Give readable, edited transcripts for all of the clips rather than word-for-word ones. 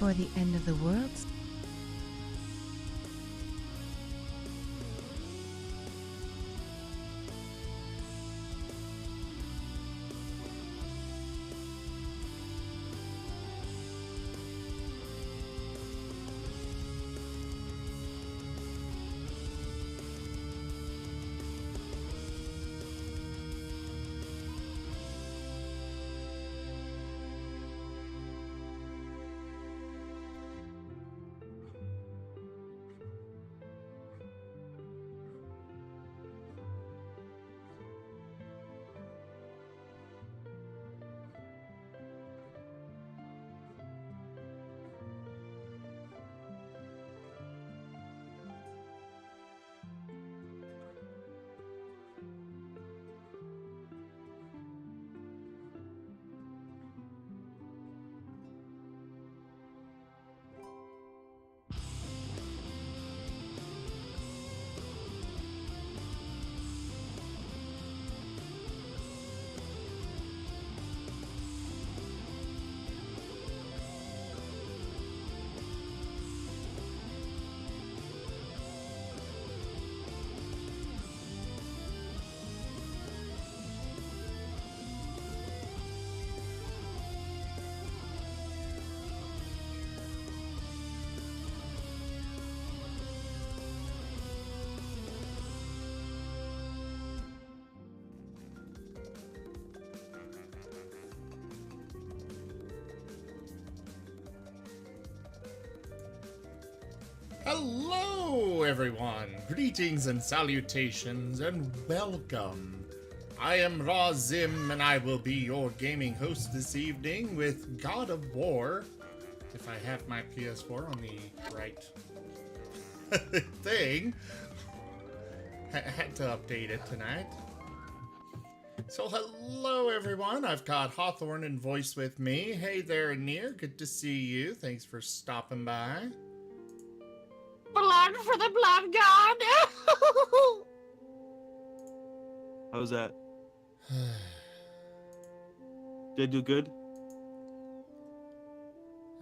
before the end of the world. Hello, everyone! Greetings and salutations, and welcome. I am Raw Zim, and I will be your gaming host this evening with God of War. If I have my PS4 on the right thing. I had to update it tonight. So hello, everyone. I've got Hawthorne and Voice with me. Hey there, Near. Good to see you. Thanks for stopping by. Blood for the blood god! How's that? Did I do good?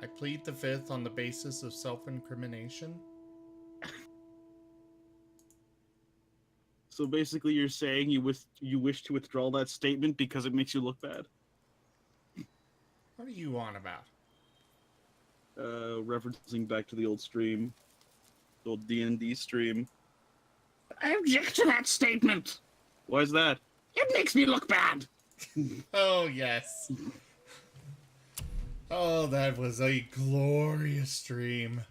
I plead the fifth on the basis of self-incrimination. So basically you're saying you wish to withdraw that statement because it makes you look bad? What are you on about? Referencing back to the old stream. The old D&D stream. I object to that statement! Why is that? It makes me look bad! Oh, yes. Oh, that was a glorious stream.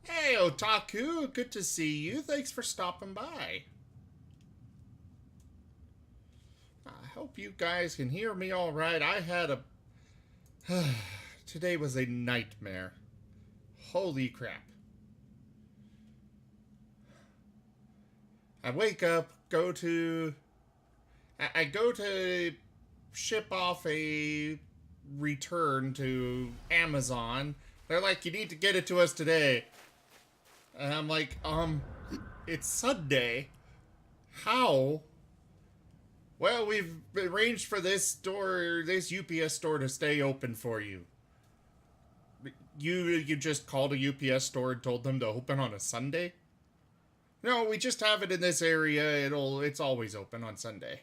Hey, Otaku, good to see you. Thanks for stopping by. I hope you guys can hear me all right. I had a... Today was a nightmare. Holy crap. I wake up, I go to ship off a return to Amazon. They're like, you need to get it to us today. And I'm like, it's Sunday. How? Well, we've arranged for this UPS store to stay open for you. You just called a UPS store and told them to open on a Sunday? No, we just have it in this area. It's always open on Sunday.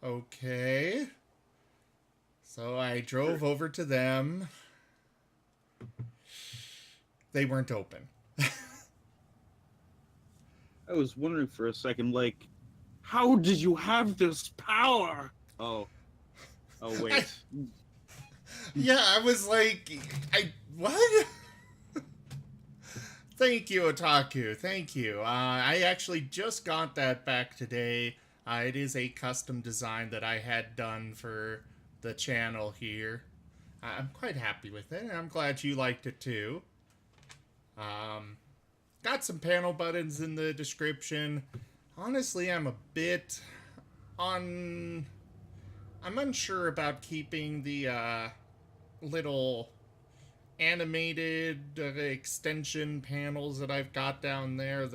Okay. So I drove over to them. They weren't open. I was wondering for a second, like, how did you have this power? Oh, wait. Yeah, I was like, what? Thank you, Otaku. Thank you. I actually just got that back today. It is a custom design that I had done for the channel here. I'm quite happy with it, and I'm glad you liked it too. Got some panel buttons in the description. Honestly, I'm unsure about keeping the little animated extension panels that I've got down there.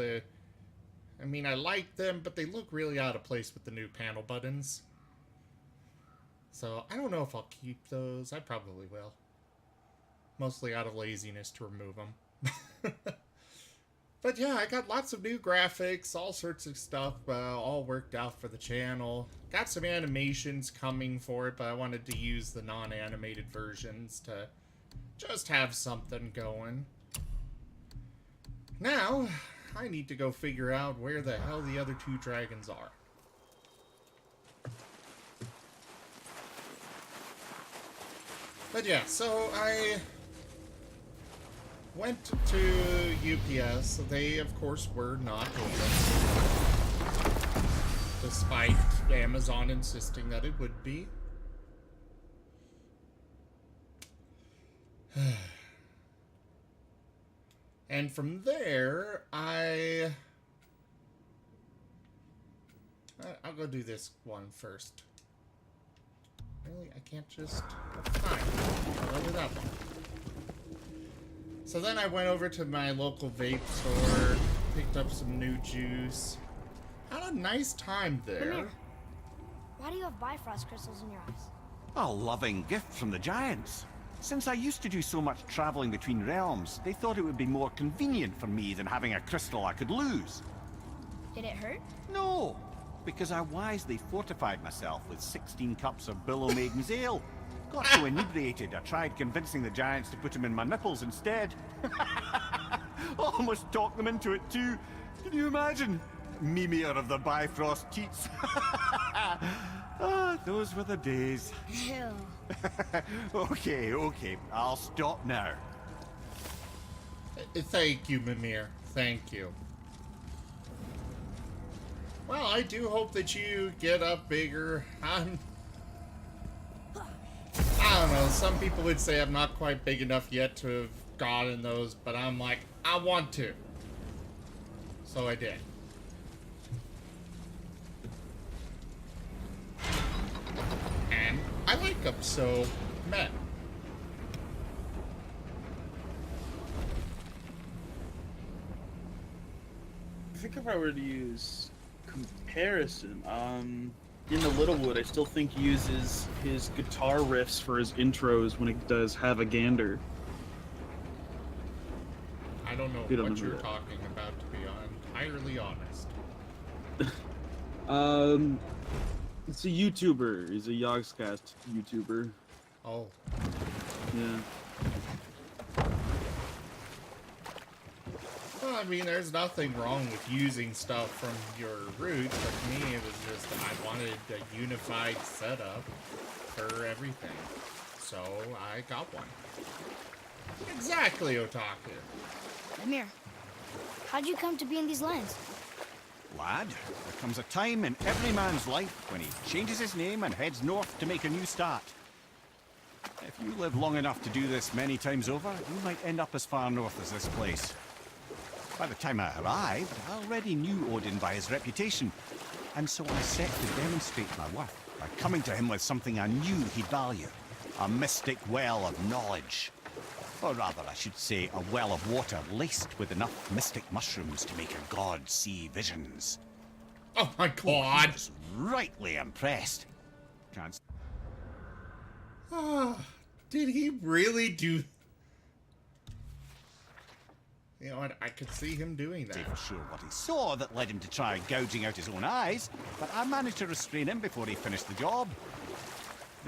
I mean, I like them, but they look really out of place with the new panel buttons. So, I don't know if I'll keep those. I probably will. Mostly out of laziness to remove them. But yeah, I got lots of new graphics, all sorts of stuff, all worked out for the channel. Got some animations coming for it, but I wanted to use the non-animated versions to just have something going. Now, I need to go figure out where the hell the other two dragons are. But yeah, so I went to UPS. They, of course, were not open, despite Amazon insisting that it would be. And from there, I'll go do this one first. Really? I can't just... Fine. I'll do that one. So then I went over to my local vape store, picked up some new juice. Had a nice time there. Amir, why do you have Bifrost crystals in your eyes? A loving gift from the giants. Since I used to do so much traveling between realms, they thought it would be more convenient for me than having a crystal I could lose. Did it hurt? No, because I wisely fortified myself with 16 cups of Billow Maiden's Ale. Got so inebriated, I tried convincing the giants to put them in my nipples instead. Almost talked them into it too. Can you imagine? Mimir of the Bifrost teats. Ah, those were the days. Ew. Okay, I'll stop now. Thank you, Mimir. Thank you. Well, I do hope that you get up bigger. I don't know, some people would say I'm not quite big enough yet to have gotten those, but I'm like, I want to. So I did. And I like them, so meh. I think if I were to use comparison, in the Littlewood, I still think he uses his guitar riffs for his intros when it does Have a Gander. I don't know You don't what remember you're that. talking about, to be entirely honest. It's a YouTuber. He's a Yogscast YouTuber. Oh. Yeah. Well, I mean, there's nothing wrong with using stuff from your root, but to me, it was just, I wanted a unified setup for everything. So, I got one. Exactly, Otaku. Amir, how'd you come to be in these lands? Lad, there comes a time in every man's life when he changes his name and heads north to make a new start. If you live long enough to do this many times over, you might end up as far north as this place. By the time I arrived, I already knew Odin by his reputation, and so I set to demonstrate my worth by coming to him with something I knew he'd value. A mystic well of knowledge. Or rather, I should say, a well of water laced with enough mystic mushrooms to make a god see visions. Oh my god! He was rightly impressed. Can't Ah, did he really do... You know what, I could see him doing that. say for sure what he saw that led him to try gouging out his own eyes, but I managed to restrain him before he finished the job.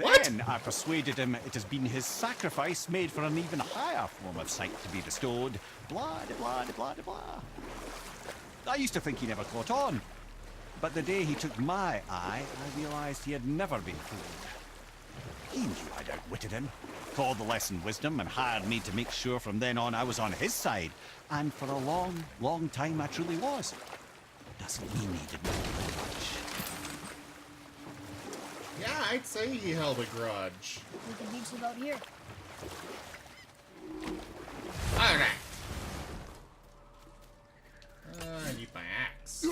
What? Then I persuaded him it has been his sacrifice made for an even higher form of sight to be bestowed. Blah, de blah, de blah, de blah. I used to think he never caught on, but the day he took my eye, I realized he had never been fooled. He knew I'd outwitted him, called the lesson wisdom, and hired me to make sure from then on I was on his side. And for a long, long time I truly was. Doesn't mean he didn't hold a grudge. Yeah, I'd say he held a grudge. We can beach the boat here. Alright. I need my axe.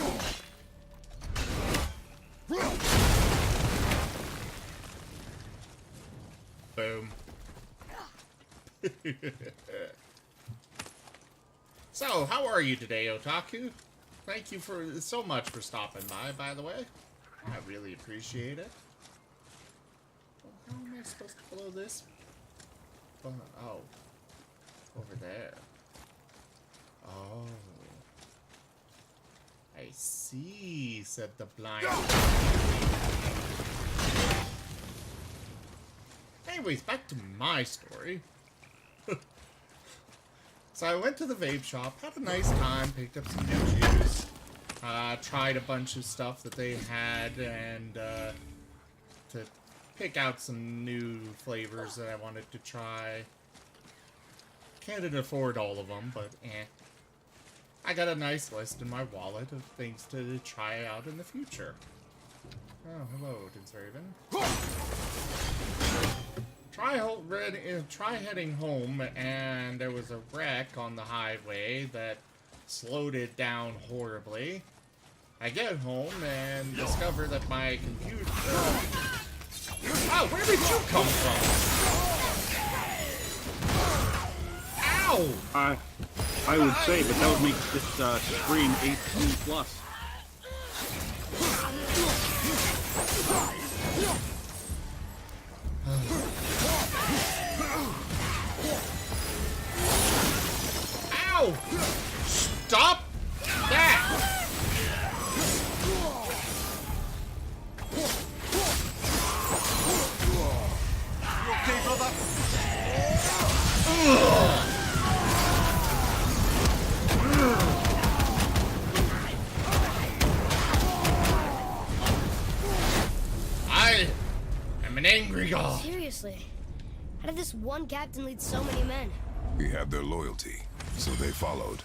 Boom. So, how are you today, Otaku? Thank you so much for stopping by the way. I really appreciate it. supposed to blow this? Oh. Over there. Oh. I see, said the blind. Anyways, back to my story. So I went to the vape shop, had a nice time, picked up some new juice, tried a bunch of stuff that they had, and to pick out some new flavors that I wanted to try. Can't afford all of them, but eh. I got a nice list in my wallet of things to try out in the future. Oh, hello, Dinsraven. Try heading home, and there was a wreck on the highway that slowed it down horribly. I get home and discover that my computer... Oh, where did you come from? Ow! I would say, but that would make this screen 18 plus. Ow! Stop that! You okay, brother? I am an angry god. Seriously, how did this one captain lead so many men? He had their loyalty, so they followed.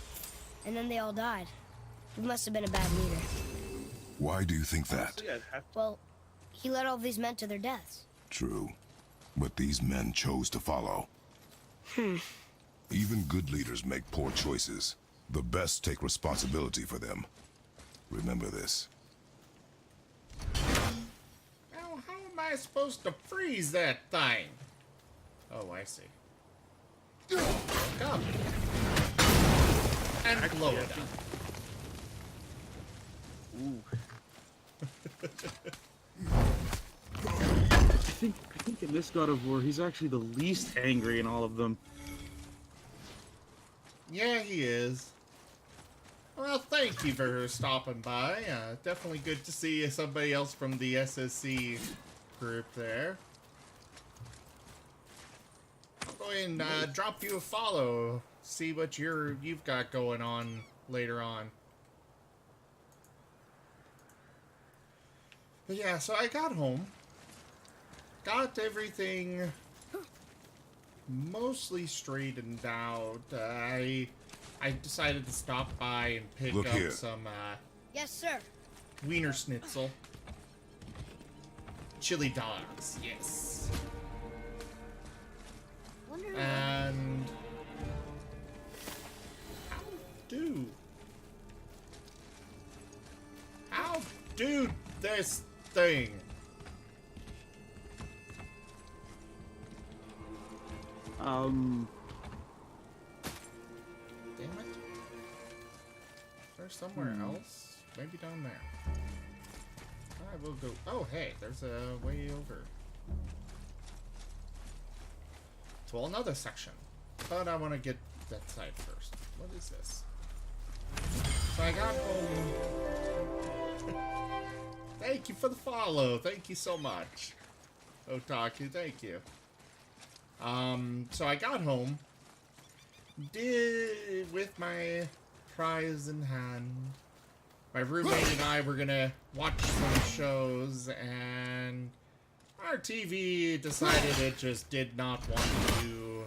And then they all died. He must have been a bad leader. Why do you think that? Honestly, I'd have to... Well, he led all these men to their deaths. True. But these men chose to follow. Even good leaders make poor choices. The best take responsibility for them. Remember this. Now, how am I supposed to freeze that thing? Oh, I see. Come. And blow it up. Ooh. I think in this God of War, he's actually the least angry in all of them. Yeah, he is. Well, thank you for stopping by. Definitely good to see somebody else from the SSC group there. I'll go ahead and drop you a follow. See what you've got going on later on. But yeah, so I got home. Got everything mostly straightened out. I decided to stop by and pick Look up here. some Yes, sir. Wiener Schnitzel. Chili dogs, yes. Wonder And how do this thing? Um, Damn it. Is there somewhere else? Maybe down there. I will go. Oh, hey, there's a way over. To another section. But I want to get that side first. What is this? So I got home. Thank you for the follow. Thank you so much. Otaku, thank you. So I got home. With my prize in hand. My roommate and I were gonna watch some shows, and our TV decided it just did not want to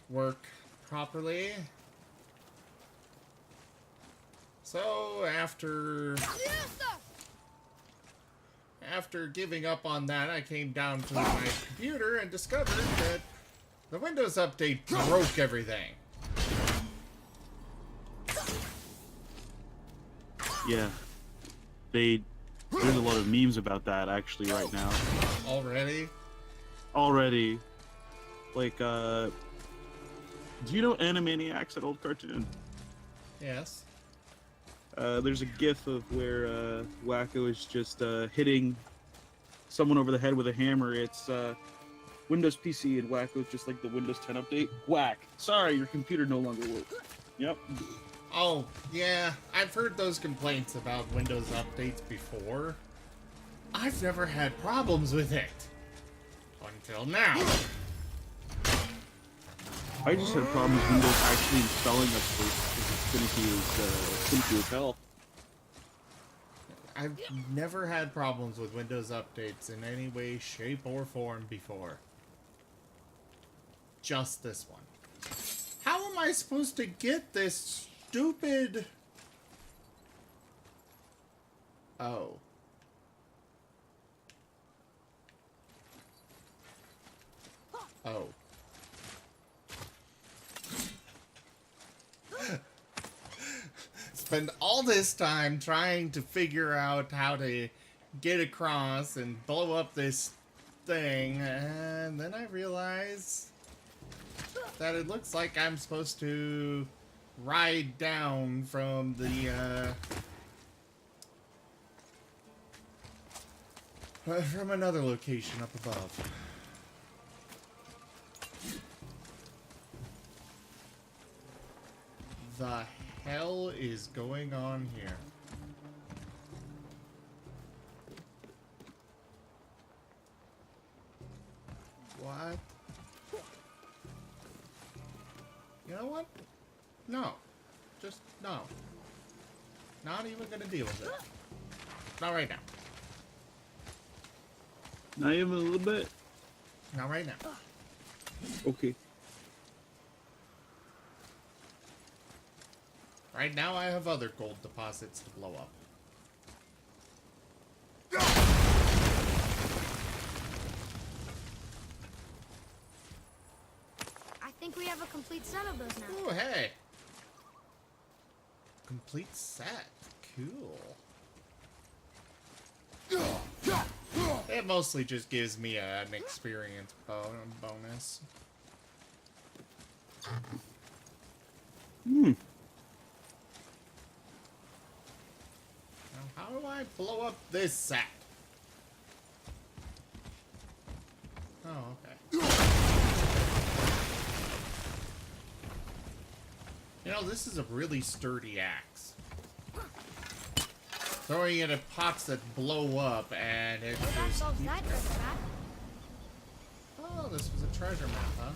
work properly. So after giving up on that, I came down to my computer and discovered that the Windows update broke everything. yeah. There's a lot of memes about that actually right now. Already. Like, do you know Animaniacs, that old cartoon? Yes. There's a gif of where Wacko is just hitting someone over the head with a hammer. It's Windows PC and whack was just like the Windows 10 update. Whack. Sorry, your computer no longer works. Yep. Oh, yeah, I've heard those complaints about Windows updates before. I've never had problems with it. Until now. I just had problems with Windows actually installing updates because it's finicky as hell. I've never had problems with Windows updates in any way, shape, or form before. Just this one. How am I supposed to get this stupid... Oh. Oh. Spend all this time trying to figure out how to get across and blow up this thing, and then I realize that it looks like I'm supposed to ride down from the, from another location up above. The hell is going on here? What? You know what? No. Just no. Not even gonna deal with it. Not right now. Not even a little bit? Not right now. Okay. Right now I have other gold deposits to blow up. I think we have a complete set of those now. Ooh, hey! Complete set. Cool. It mostly just gives me an experience bonus. Hmm. Now, how do I blow up this set? Oh, okay. You know, this is a really sturdy axe. Throwing it at pots that blow up, and it Well, that just... solves that treasure map. Oh, this was a treasure map, huh?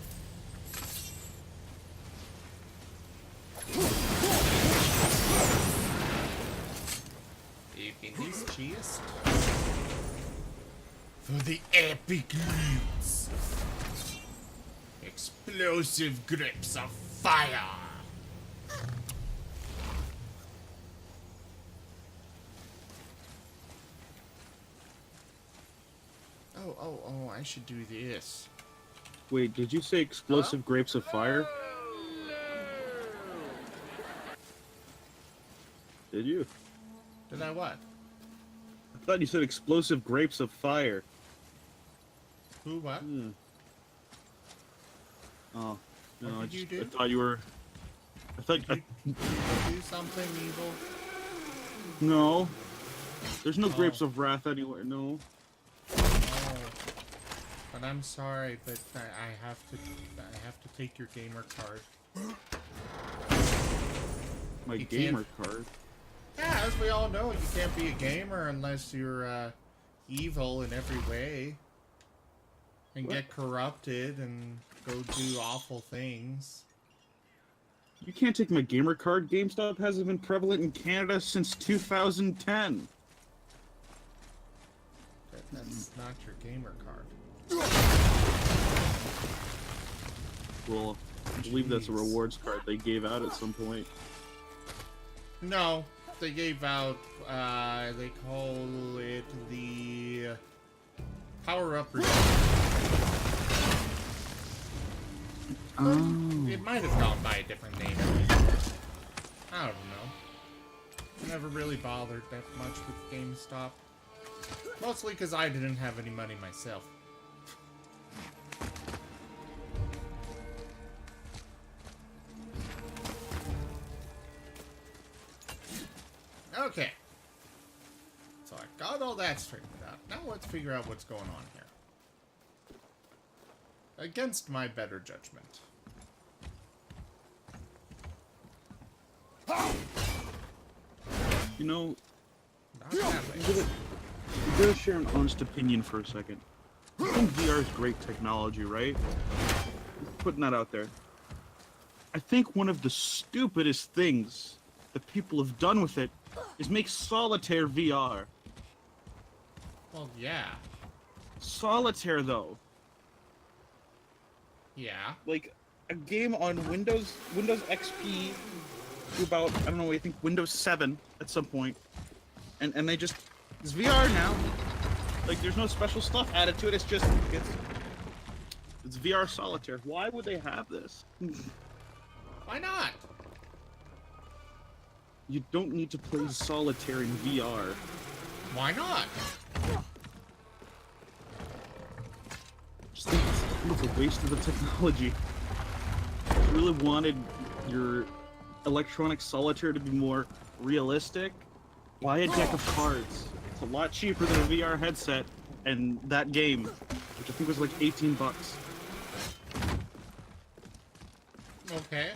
Open this chest. For the epic loots. Explosive grips of fire. Oh, I should do this. Wait, did you say explosive grapes of fire? Did you? Did I what? I thought you said explosive grapes of fire. Who what? Hmm. Oh, no, What I did you just do? I thought you were. I thought Did you do something evil? no. There's no Oh. grapes of wrath anywhere. No. Oh. But I'm sorry, but I have to take your gamer card. My You gamer card. Yeah, as we all know, you can't be a gamer unless you're evil in every way. And What? get corrupted and go do awful things. You can't take my gamer card. GameStop hasn't been prevalent in Canada since 2010. That's not your gamer card. Well, I believe that's a Jeez. rewards card they gave out at some point. No, they gave out, they call it the power-up It might have gone by a different name. I don't know. I never really bothered that much with GameStop. Mostly because I didn't have any money myself. Okay. So I got all that straightened out. Now let's figure out what's going on here. against my better judgment. You know, Not happening. I'm gonna share an honest opinion for a second. I think VR is great technology, right? Putting that out there. I think one of the stupidest things that people have done with it is make solitaire VR. Well, yeah. Solitaire, though. Yeah. Like, a game on Windows XP to about, I don't know, I think Windows 7 at some point. And they just, it's VR now. Like, there's no special stuff added to it, it's just, it's VR solitaire. Why would they have this? Why not? You don't need to play solitaire in VR. Why not? Just think it's a waste of the technology. If you really wanted your electronic solitaire to be more realistic, buy a deck of cards. It's a lot cheaper than a VR headset and that game, which I think was like 18 bucks. Okay.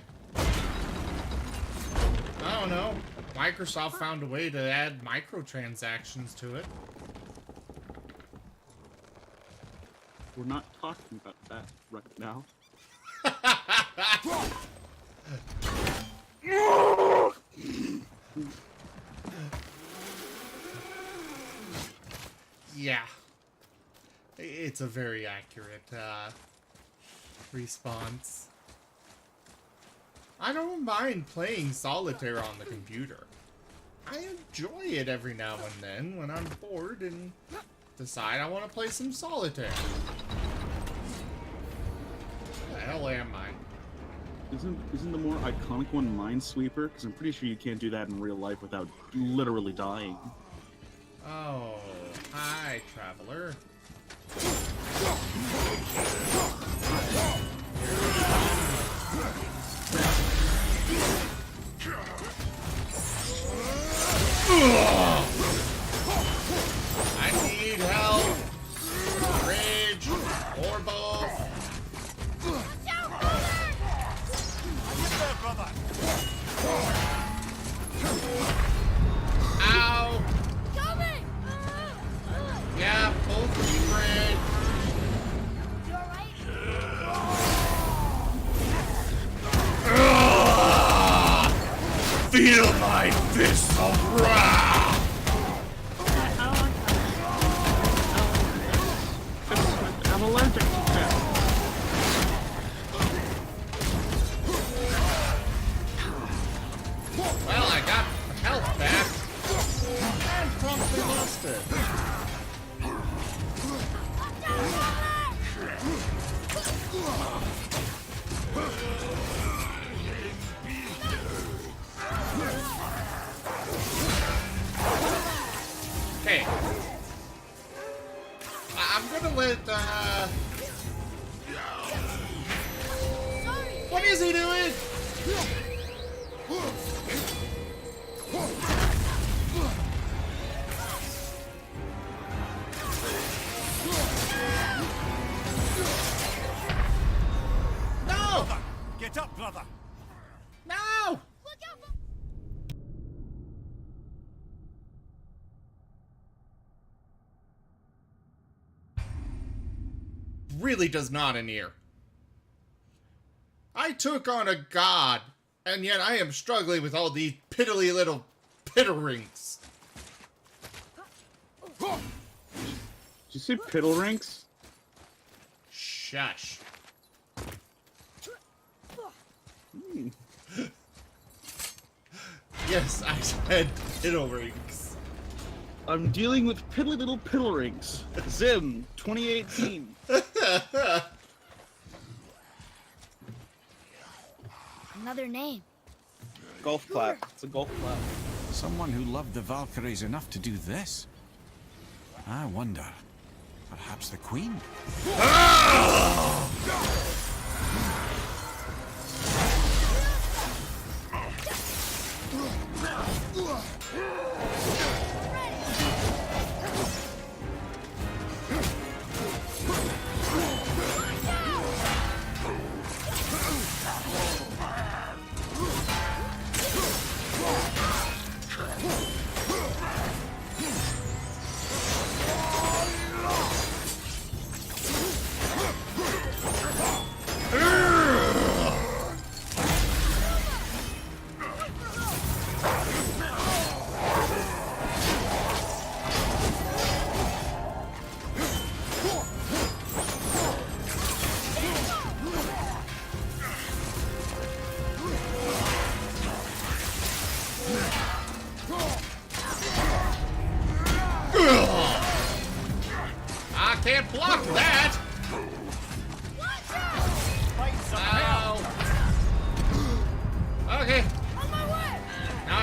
I don't know. Microsoft found a way to add microtransactions to it. We're not talking about that right now. Yeah. It's a very accurate response. I don't mind playing solitaire on the computer. I enjoy it every now and then when I'm bored and decide I want to play some solitaire. Where the hell am I? Isn't the more iconic one Minesweeper? Because I'm pretty sure you can't do that in real life without literally dying. Oh, hi, traveler. I need help. Rage or both. Ow! Yeah, both of you, Rage. You alright? Feel my fists of wrath! I'm allergic to that. Well, I got health back. And promptly lost it. Okay. I'm gonna let, What is he doing? No! Get up, brother! No! Really does not an ear. I took on a god, and yet I am struggling with all these piddly little pitterings. Did you say piddle ranks? Shush. Yes, I said piddle rings. I'm dealing with piddly little piddle rings. Zim, 2018. Another name. Golf clap. It's a golf clap. Someone who loved the Valkyries enough to do this? I wonder. Perhaps the Queen?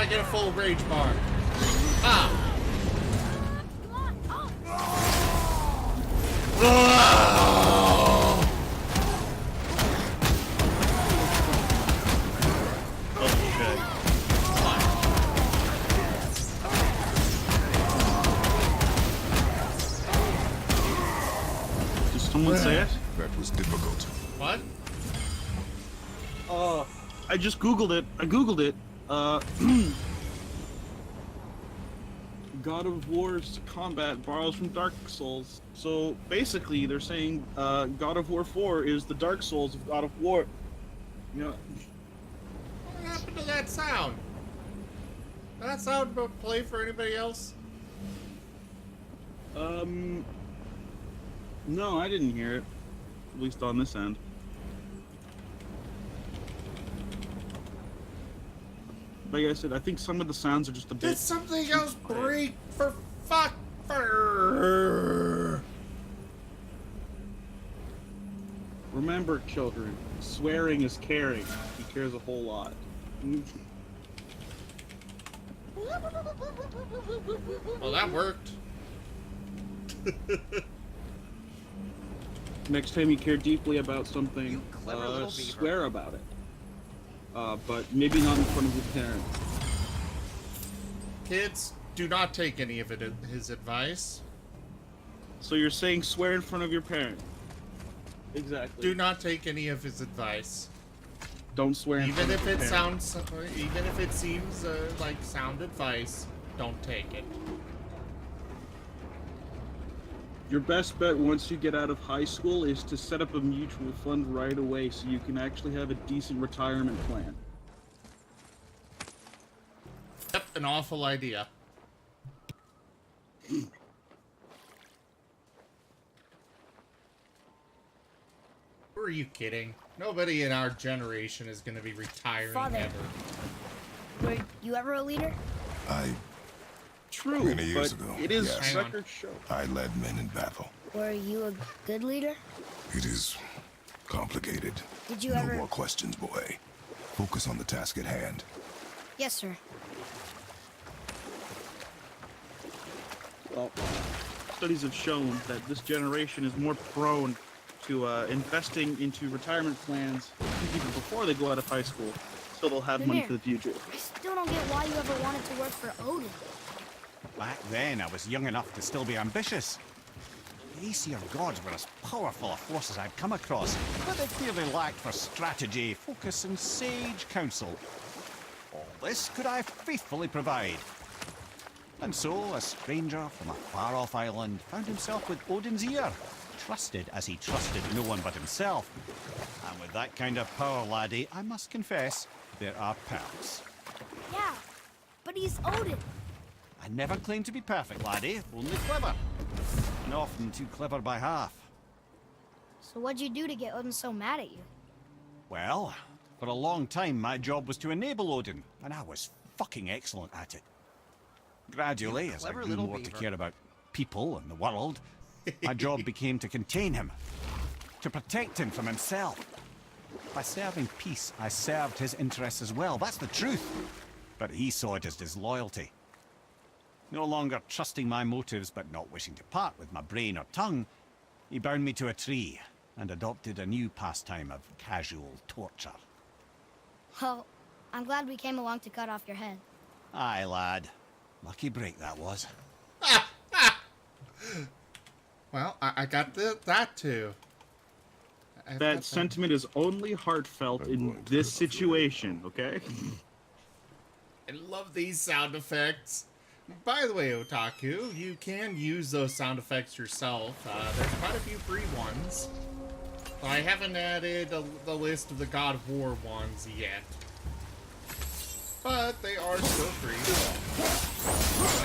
I get a full rage bar? Ah! Oh! Oh shit. Did someone say it? That was difficult. What? I just googled it. God of War's combat borrows from Dark Souls. So basically, they're saying God of War 4 is the Dark Souls of God of War. You know, What happened to that sound? Did that sound play for anybody else? no, I didn't hear it. At least on this end. Like I said, I think some of the sounds are just a bit. Did something else break for fuck for? Remember, children, swearing is caring. He cares a whole lot. Well, that worked. Next time you care deeply about something, You clever little beaver. swear about it. But maybe not in front of your parents. Kids, do not take any of his advice. So you're saying swear in front of your parent? Exactly. Do not take any of his advice. Don't swear in Even front if of your it parents. sounds, even if it seems like sound advice, don't take it. Your best bet once you get out of high school is to set up a mutual fund right away so you can actually have a decent retirement plan. Yep, an awful idea. Who are you kidding? Nobody in our generation is going to be retiring Father. ever. Were you ever a leader? True, Many years but ago, it is yes. Hang on. sucker show. I led men in battle. Were you a good leader? It is complicated. Did you No ever? more questions, boy. Focus on the task at hand. Yes, sir. Well, studies have shown that this generation is more prone to investing into retirement plans even before they go out of high school, so they'll have money Mimir. for the future. I still don't get why you ever wanted to work for Odin. Back then, I was young enough to still be ambitious. The Aesir gods were as powerful a force as I'd come across, but they clearly lacked for strategy, focus, and sage counsel. All this could I faithfully provide. And so, a stranger from a far-off island found himself with Odin's ear, trusted as he trusted no one but himself. And with that kind of power, laddie, I must confess, there are perks. Yeah, but he's Odin. I never claimed to be perfect, laddie, only clever. And often too clever by half. So what'd you do to get Odin so mad at you? Well, for a long time my job was to enable Odin, and I was fucking excellent at it. Gradually, as I clever grew little more to beaver. care about people and the world, my job became to contain him, to protect him from himself. By serving peace, I served his interests as well, that's the truth. But he saw it as disloyalty. No longer trusting my motives, but not wishing to part with my brain or tongue, he bound me to a tree and adopted a new pastime of casual torture. Well, I'm glad we came along to cut off your head. Aye, lad. Lucky break that was. Well, I got that too. I've got That sentiment is only heartfelt in this situation, okay? I love these sound effects. By the way, Otaku, you can use those sound effects yourself. There's quite a few free ones. I haven't added the list of the God of War ones yet. But they are still free.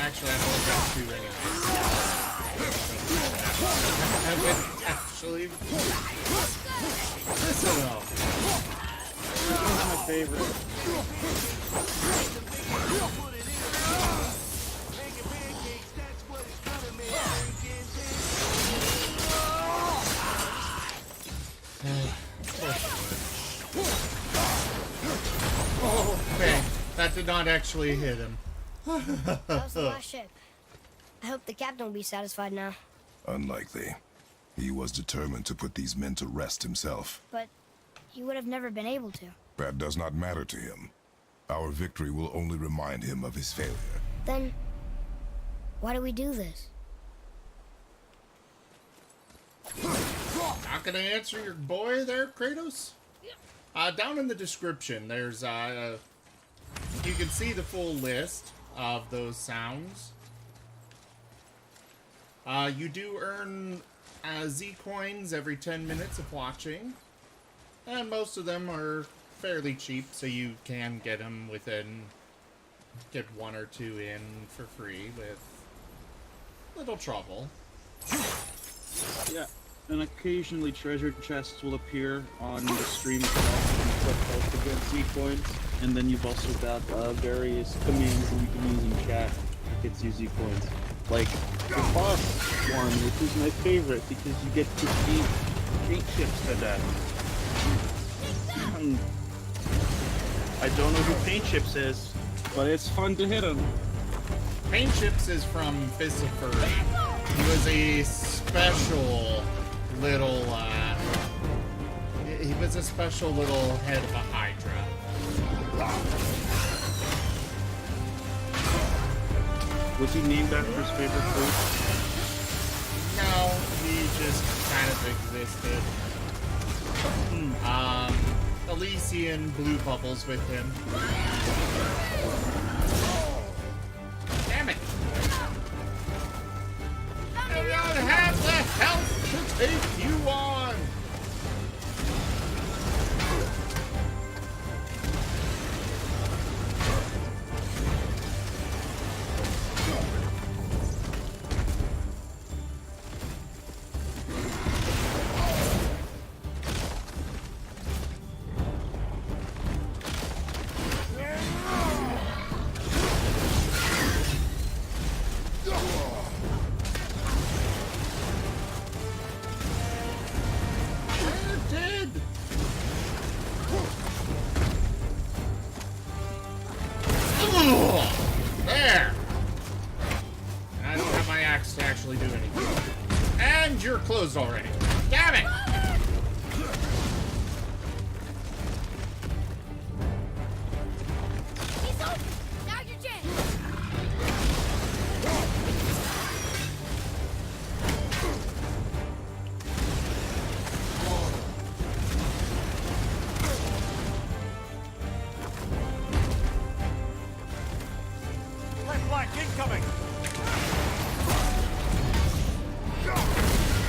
Actually, I've only got 2 anyways. I've been actually... Listen up. This is my favorite. Oh, man. That That did not actually hit him. That was the last ship. I hope the captain will be satisfied now. Unlikely. He was determined to put these men to rest himself. But he would have never been able to. That does not matter to him. Our victory will only remind him of his failure. Then, why do we do this? Not gonna answer your boy there, Kratos? Down in the description, there's, you can see the full list of those sounds. You do earn Z coins every 10 minutes of watching. And most of them are fairly cheap, so you can get them get 1 or 2 in for free with little trouble. Yeah, and occasionally treasure chests will appear on the stream itself and click health to get Z coins. And then you've also got various commands that you can use in chat that gets you Z coins. Like the boss one, which is my favorite because you get to beat paint chips to death. I don't know who Paint Chips is, but it's fun to hit him. Paint Chips is from Fist of Fury. He was a special little, he was a special little head of a Hydra. Was he named after his favorite food? No, he just kind of existed. Elysian blue bubbles with him. Damn it! I don't have the health to take you on! There! And I don't have my axe to actually do anything. And you're closed already. Damn it! He's open! Now your chance! Left flank incoming!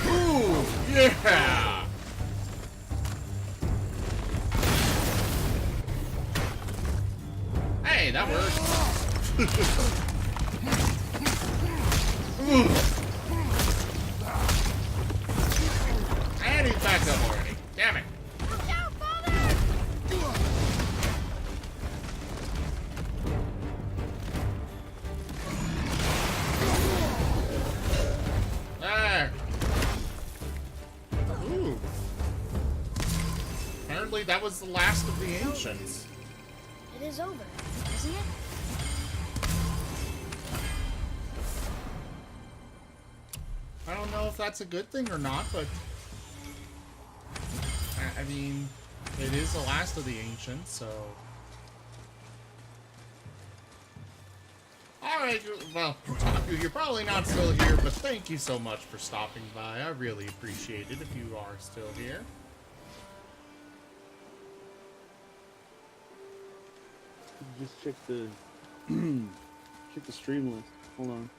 Ooh, yeah! Hey, that worked. And he's back up already. Damn it. Watch out, father! There. Ooh. Apparently that was the last of the ancients. It is over, isn't it? I don't know if that's a good thing or not, but I mean, it is the last of the ancients, so. Alright, well, Taku, you're probably not still here, but thank you so much for stopping by. I really appreciate it if you are still here. Just check the check the stream list. Hold on.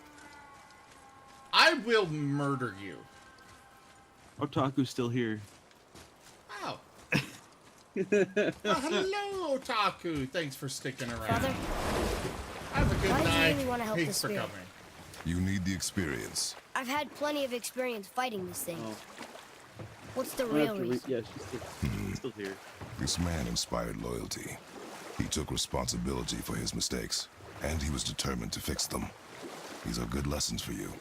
I will murder you. Otaku's still here. Oh. Hello, Taku. Thanks for sticking around. Father, Have a good why do you night. really wanna help Thanks this for spirit? coming. You need the experience. I've had plenty of experience fighting this thing. Oh, What's the I have real to reason? yeah, she's still here. This man inspired loyalty. He took responsibility for his mistakes, and he was determined to fix them. These are good lessons for you.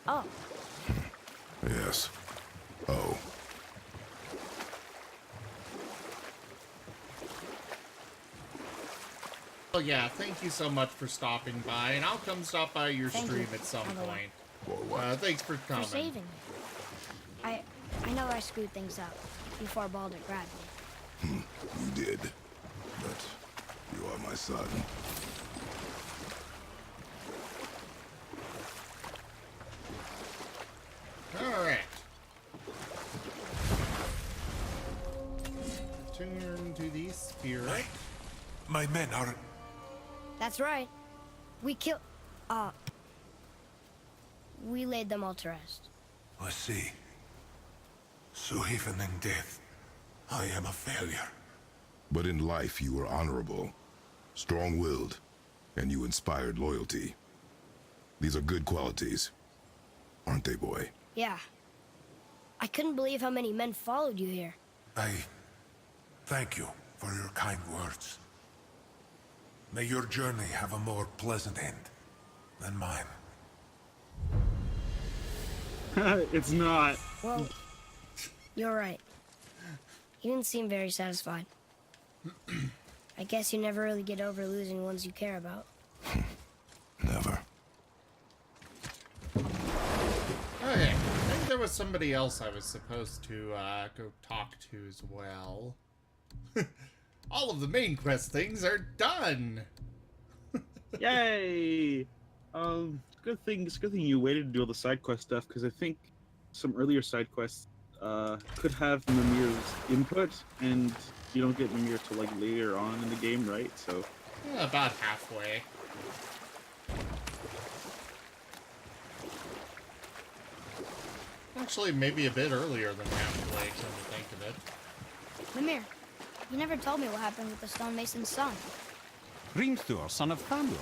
Oh, Yes. Oh. Well, yeah, thank you so much for stopping by, and I'll come stop by your Thank stream you, at some by the way. point. For what? Thanks for For coming. saving me. I know I screwed things up before Baldur grabbed me. You did. But you are my son. Alright. Turn to the spirit. My men are... That's right. We we laid them all to rest. I see. So even in death, I am a failure. But in life you were honorable, strong-willed, and you inspired loyalty. These are good qualities, aren't they, boy? Yeah. I couldn't believe how many men followed you here. I thank you for your kind words. May your journey have a more pleasant end than mine. It's not. Well, you're right. You didn't seem very satisfied. I guess you never really get over losing ones you care about. Never. Okay, I think there was somebody else I was supposed to go talk to as well. All of the main quest things are done! Yay! Good thing you waited to do all the side quest stuff, because I think some earlier side quests could have Mimir's input, and you don't get Mimir till like later on in the game, right? So Yeah, about halfway. Actually, maybe a bit earlier than halfway, come to think of it. Mimir, you never told me what happened with the stonemason's son. Hrimthur, son of Thamur.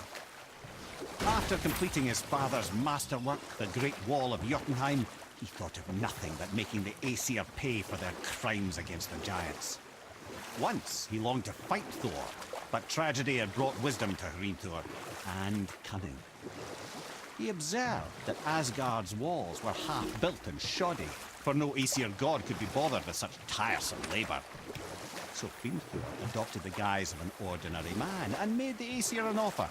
After completing his father's masterwork, the Great Wall of Jotunheim, he thought of nothing but making the Aesir pay for their crimes against the giants. Once he longed to fight Thor, but tragedy had brought wisdom to Hrimthur, and cunning. He observed that Asgard's walls were half-built and shoddy, for no Aesir god could be bothered with such tiresome labor. So Hrimthur adopted the guise of an ordinary man and made the Aesir an offer.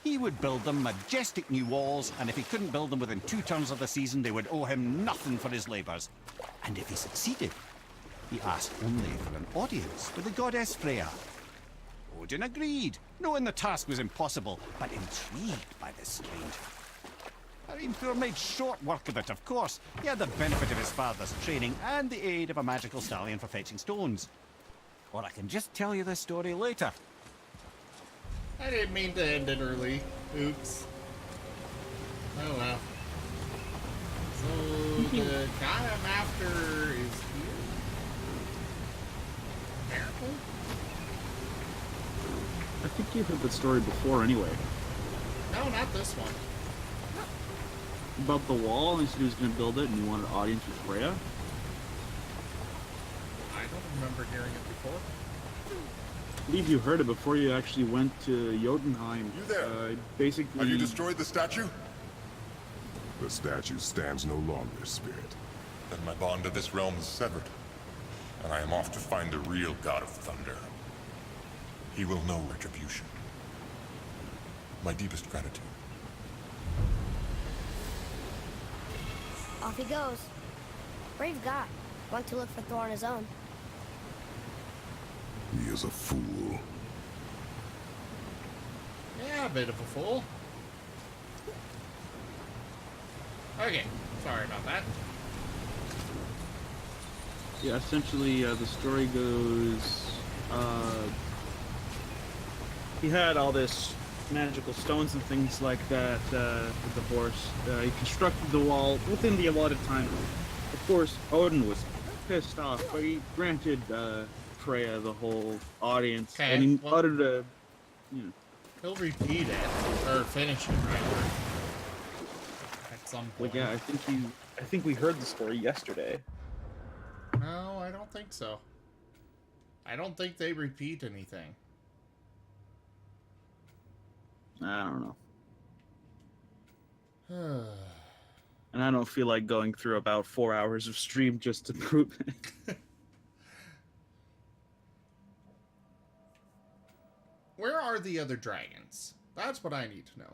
He would build them majestic new walls, and if he couldn't build them within 2 turns of the season, they would owe him nothing for his labors. And if he succeeded, he asked only for an audience with the goddess Freya. Odin agreed, knowing the task was impossible, but intrigued by this stranger. Hrimthur made short work of it, of course. He had the benefit of his father's training and the aid of a magical stallion for fetching stones. Or I can just tell you this story later. I didn't mean to end it early. Oops. Oh well. So the guy I'm after is here? Apparently? I think you heard the story before anyway. No, not this one. About the wall, and he said he was going to build it, and he wanted an audience with Freya. I don't remember hearing it before. I believe you heard it before you actually went to Jotunheim. You there? Basically... Have you destroyed the statue? The statue stands no longer, Spirit. Then my bond to this realm is severed, and I am off to find the real God of Thunder. He will know retribution. My deepest gratitude. Off he goes. Brave guy. Went to look for Thor on his own. He is a fool. Yeah, a bit of a fool. Okay, sorry about that. Yeah, essentially, the story goes, he had all this magical stones and things like that with the horse. He constructed the wall within the allotted time. Of course, Odin was pissed off, but he granted Freya the whole audience, Okay, and he well- uttered a, you know, He'll repeat it, or finish it rather. At some point. like yeah, I think we heard the story yesterday. No, I don't think so. I don't think they repeat anything. I don't know. And I don't feel like going through about 4 hours of stream just to prove it. Where are the other dragons? That's what I need to know.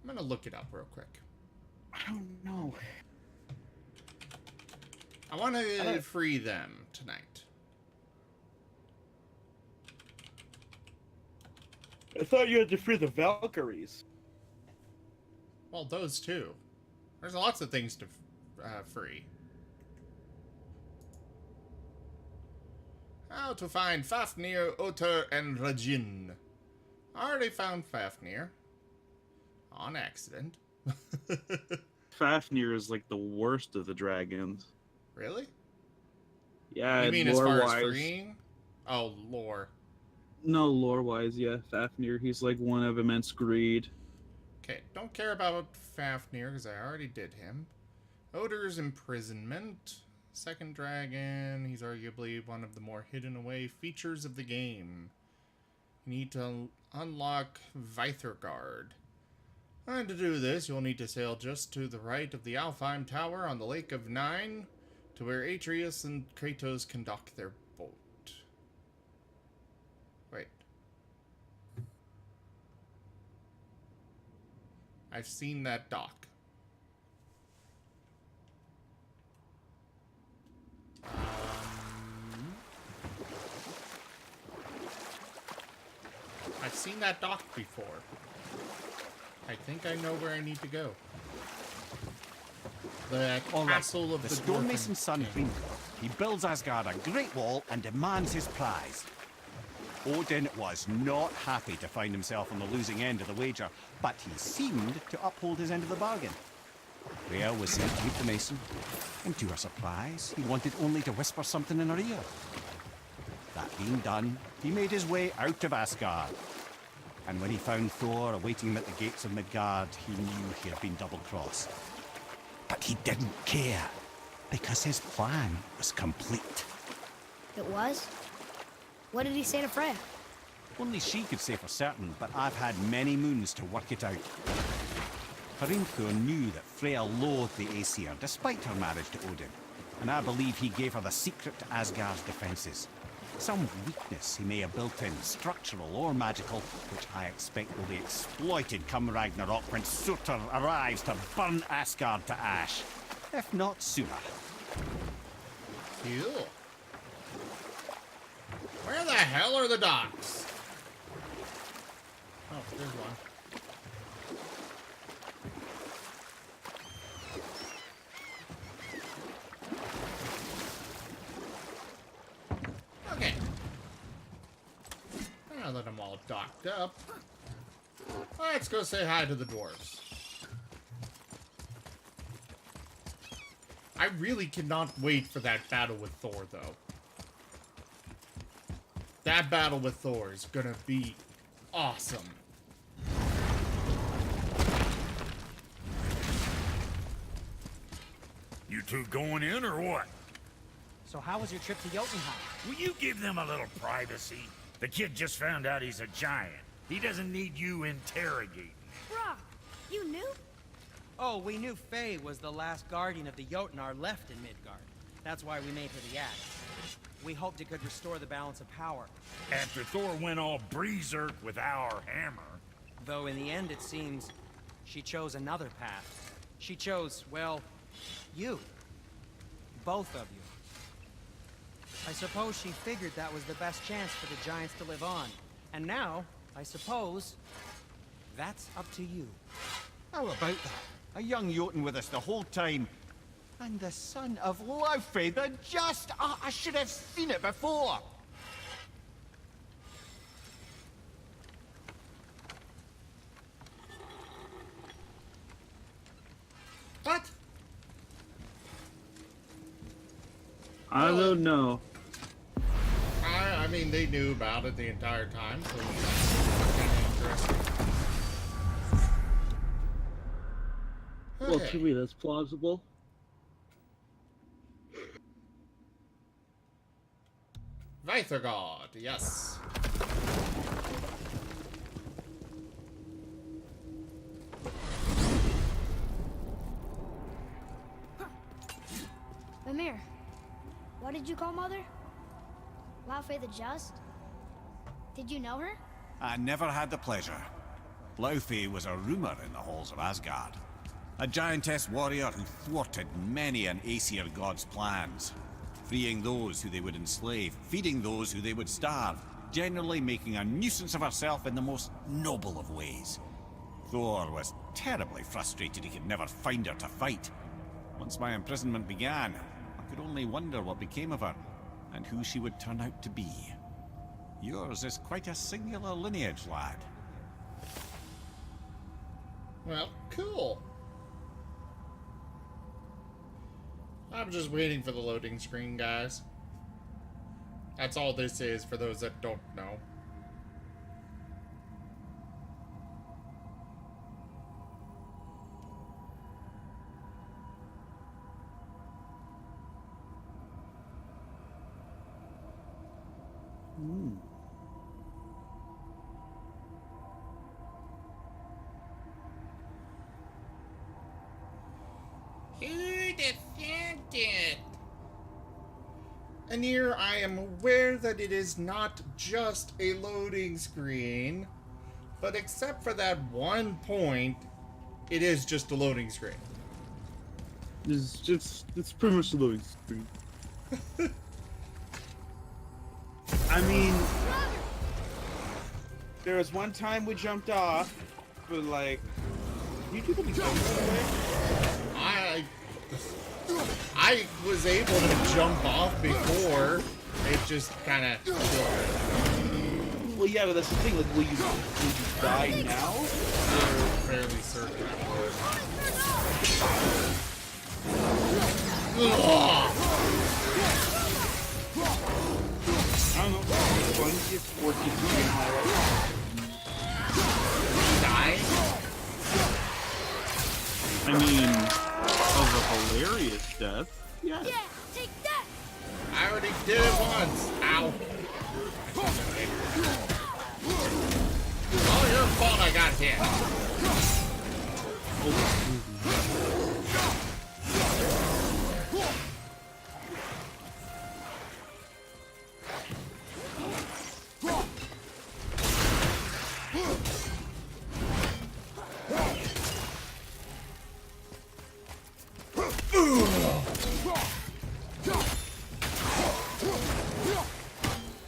I'm gonna look it up real quick. I don't know. I want to free them tonight. I thought you had to free the Valkyries. Well, those two. There's lots of things to free. How to find Fafnir, Uther, and Rajin. I already found Fafnir. On accident. Fafnir is like the worst of the dragons. Really? Yeah, You mean as far as lore-wise. freeing? Oh, lore. No, lore-wise, yeah. Fafnir, he's like one of immense greed. Okay, don't care about Fafnir because I already did him. Odor's imprisonment. Second dragon. He's arguably one of the more hidden away features of the game. You need to unlock Vithorgard. And to do this, you'll need to sail just to the right of the Alfheim Tower on the Lake of Nine, to where Atreus and Kratos conduct their boat. Wait. I've seen that dock. I've seen that dock before. I think I know where I need to go. The castle of The the stonemason's son, Hrimthur, he builds Asgard a great wall and demands his prize. Odin was not happy to find himself on the losing end of the wager, but he seemed to uphold his end of the bargain. Freya was sent to meet the mason, and to her surprise, he wanted only to whisper something in her ear. That being done, he made his way out of Asgard. And when he found Thor awaiting him at the gates of Midgard, he knew he had been double-crossed. But he didn't care, because his plan was complete. It was? What did he say to Freya? Only she could say for certain, but I've had many moons to work it out. Hrimthur knew that Freya loathed the Aesir, despite her marriage to Odin, and I believe he gave her the secret to Asgard's defenses. Some weakness he may have built in, structural or magical, which I expect will be exploited come Ragnarok when Surtur arrives to burn Asgard to ash. If not sooner. Cool. Where the hell are the docks? Oh, there's one. Okay. Now that I'm all docked up, let's go say hi to the dwarves. I really cannot wait for that battle with Thor, though. That battle with Thor is gonna be awesome. You two going in or what? So how was your trip to Jotunheim? Will you give them a little privacy? The kid just found out he's a giant. He doesn't need you interrogating. Brock, you knew? Oh, we knew Faye was the last guardian of the Jotnar left in Midgard. That's why we made her the axe. We hoped it could restore the balance of power. After Thor went all breezerk with our hammer. Though in the end it seems she chose another path. She chose, well, you. Both of you. I suppose she figured that was the best chance for the giants to live on. And now, I suppose, that's up to you. How about that? A young Jotun with us the whole time. And the son of Laufey, the just... I should have seen it before. What? I don't know. I mean, they knew about it the entire time, so it's kind of interesting. Well, Okay. to me, that's plausible. Vithorgard, yes. Mimir, What did you call Mother? Laufey the Just? Did you know her? I never had the pleasure. Laufey was a rumour in the halls of Asgard. A giantess warrior who thwarted many an Aesir god's plans. Freeing those who they would enslave, feeding those who they would starve, generally making a nuisance of herself in the most noble of ways. Thor was terribly frustrated he could never find her to fight. Once my imprisonment began, I could only wonder what became of her, and who she would turn out to be. Yours is quite a singular lineage, lad. Well, cool. I'm just waiting for the loading screen, guys. That's all this is for those that don't know. Who defended? And here I am aware that it is not just a loading screen, but except for that one point, it is just a loading screen. It's pretty much a loading screen. I mean, there was one time we jumped off, but like, can you do the jump by the way? I was able to jump off before. It just kind of. Well, yeah, but that's the thing. Like, will you die now? I'm fairly certain. I don't know. It's fun. It's 14 in highlight. Die? I mean, of a hilarious death. Yeah. Yeah, take that! I already did it once. Ow. Oh, your fault I got hit.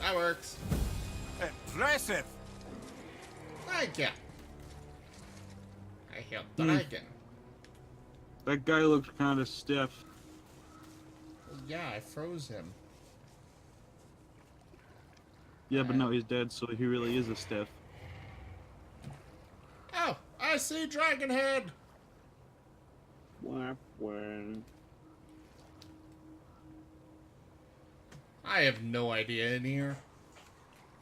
That works. Impressive! Thank you. I helped Dragon. That guy looked kind of stiff. Yeah, I froze him. Yeah, but no, he's dead, so he really is a stiff. Oh, I see Dragon Head. I have no idea in here.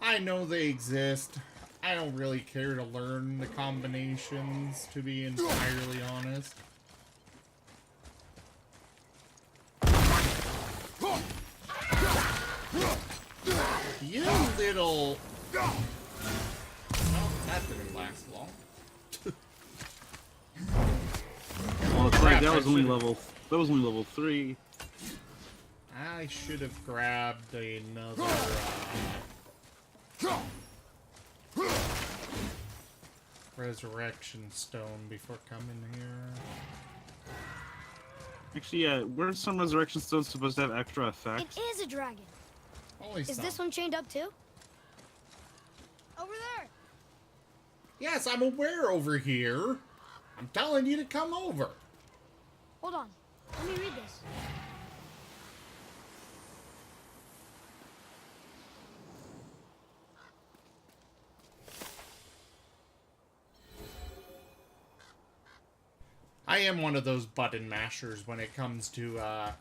I know they exist. I don't really care to learn the combinations, to be entirely honest. You little... Well, that didn't last long. Well, it's like that was only level 3. I should have grabbed another, resurrection stone before coming here. Actually, yeah, weren't some resurrection stones supposed to have extra effects? It is a dragon. Holy Is son. this one chained up too? Over there. Yes, I'm aware over here. I'm telling you to come over. Hold on. Let me read this. I am one of those button mashers when it comes to, Watch out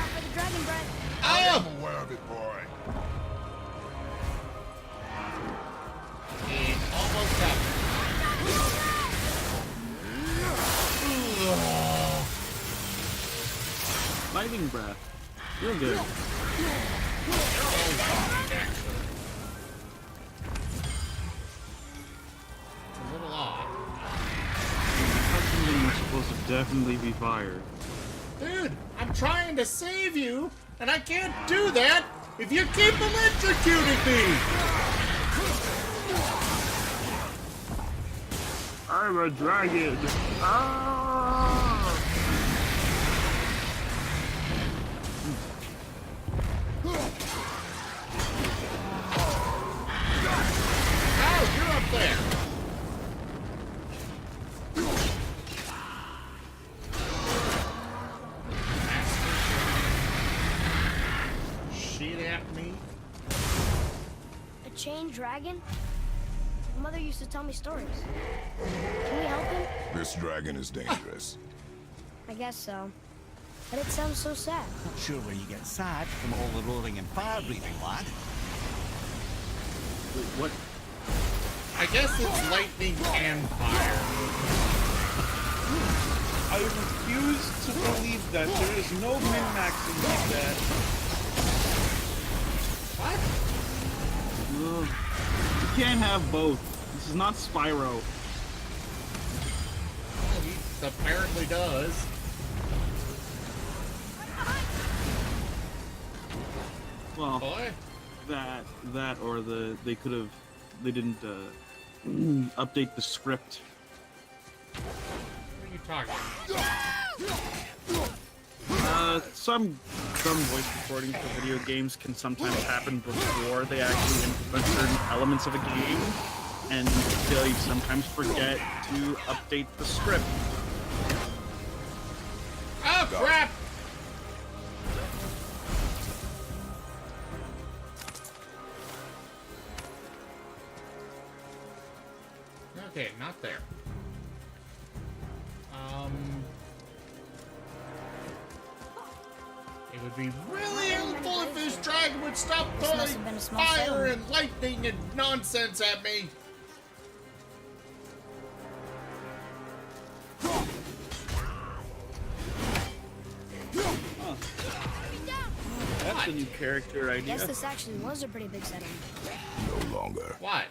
for the dragon breath. Oh! I'm aware of it, boy. It almost happened. Lightning breath. Real good. A little odd. That's something we're supposed to definitely be fired. Dude, I'm trying to save you, and I can't do that if you keep electrocuting me! I'm a dragon. Ah! Oh, you're up there! Shit at me. A chained dragon? Mother used to tell me stories. Can we help him? This dragon is dangerous. I guess so. But it sounds so sad. Not sure where you get sad from all the roaring and fire breathing, lad. Wait, what? I guess it's lightning and fire. I refuse to believe that. There is no min-maxing like that. What? Ugh. You can't have both. This is not Spyro. Well, he apparently does. Well, Boy. that or they didn't update the script. What are you talking about? Some voice recording for video games can sometimes happen before they actually implement certain elements of a game, and they sometimes forget to update the script. Oh, crap! Okay, not there. It would be really helpful if this dragon would stop This throwing must have been a small fire settlement. and lightning and nonsense at me. That's a new character I idea. guess this actually was a pretty big settlement. No longer. What?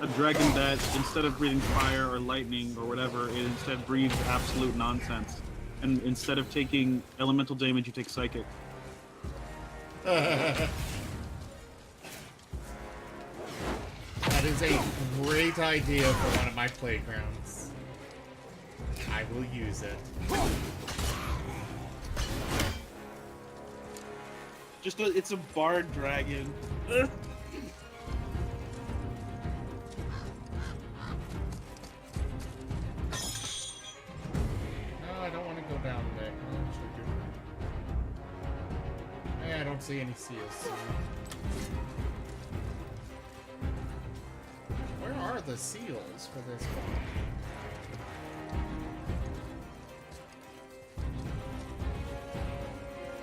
A dragon that, instead of breathing fire or lightning or whatever, it instead breathes absolute nonsense. And instead of taking elemental damage, you take psychic. That is a great idea for one of my playgrounds. I will use it. It's a bard dragon. No, I don't want to go down there. Hey, I don't see any seals. Where are the seals for this one?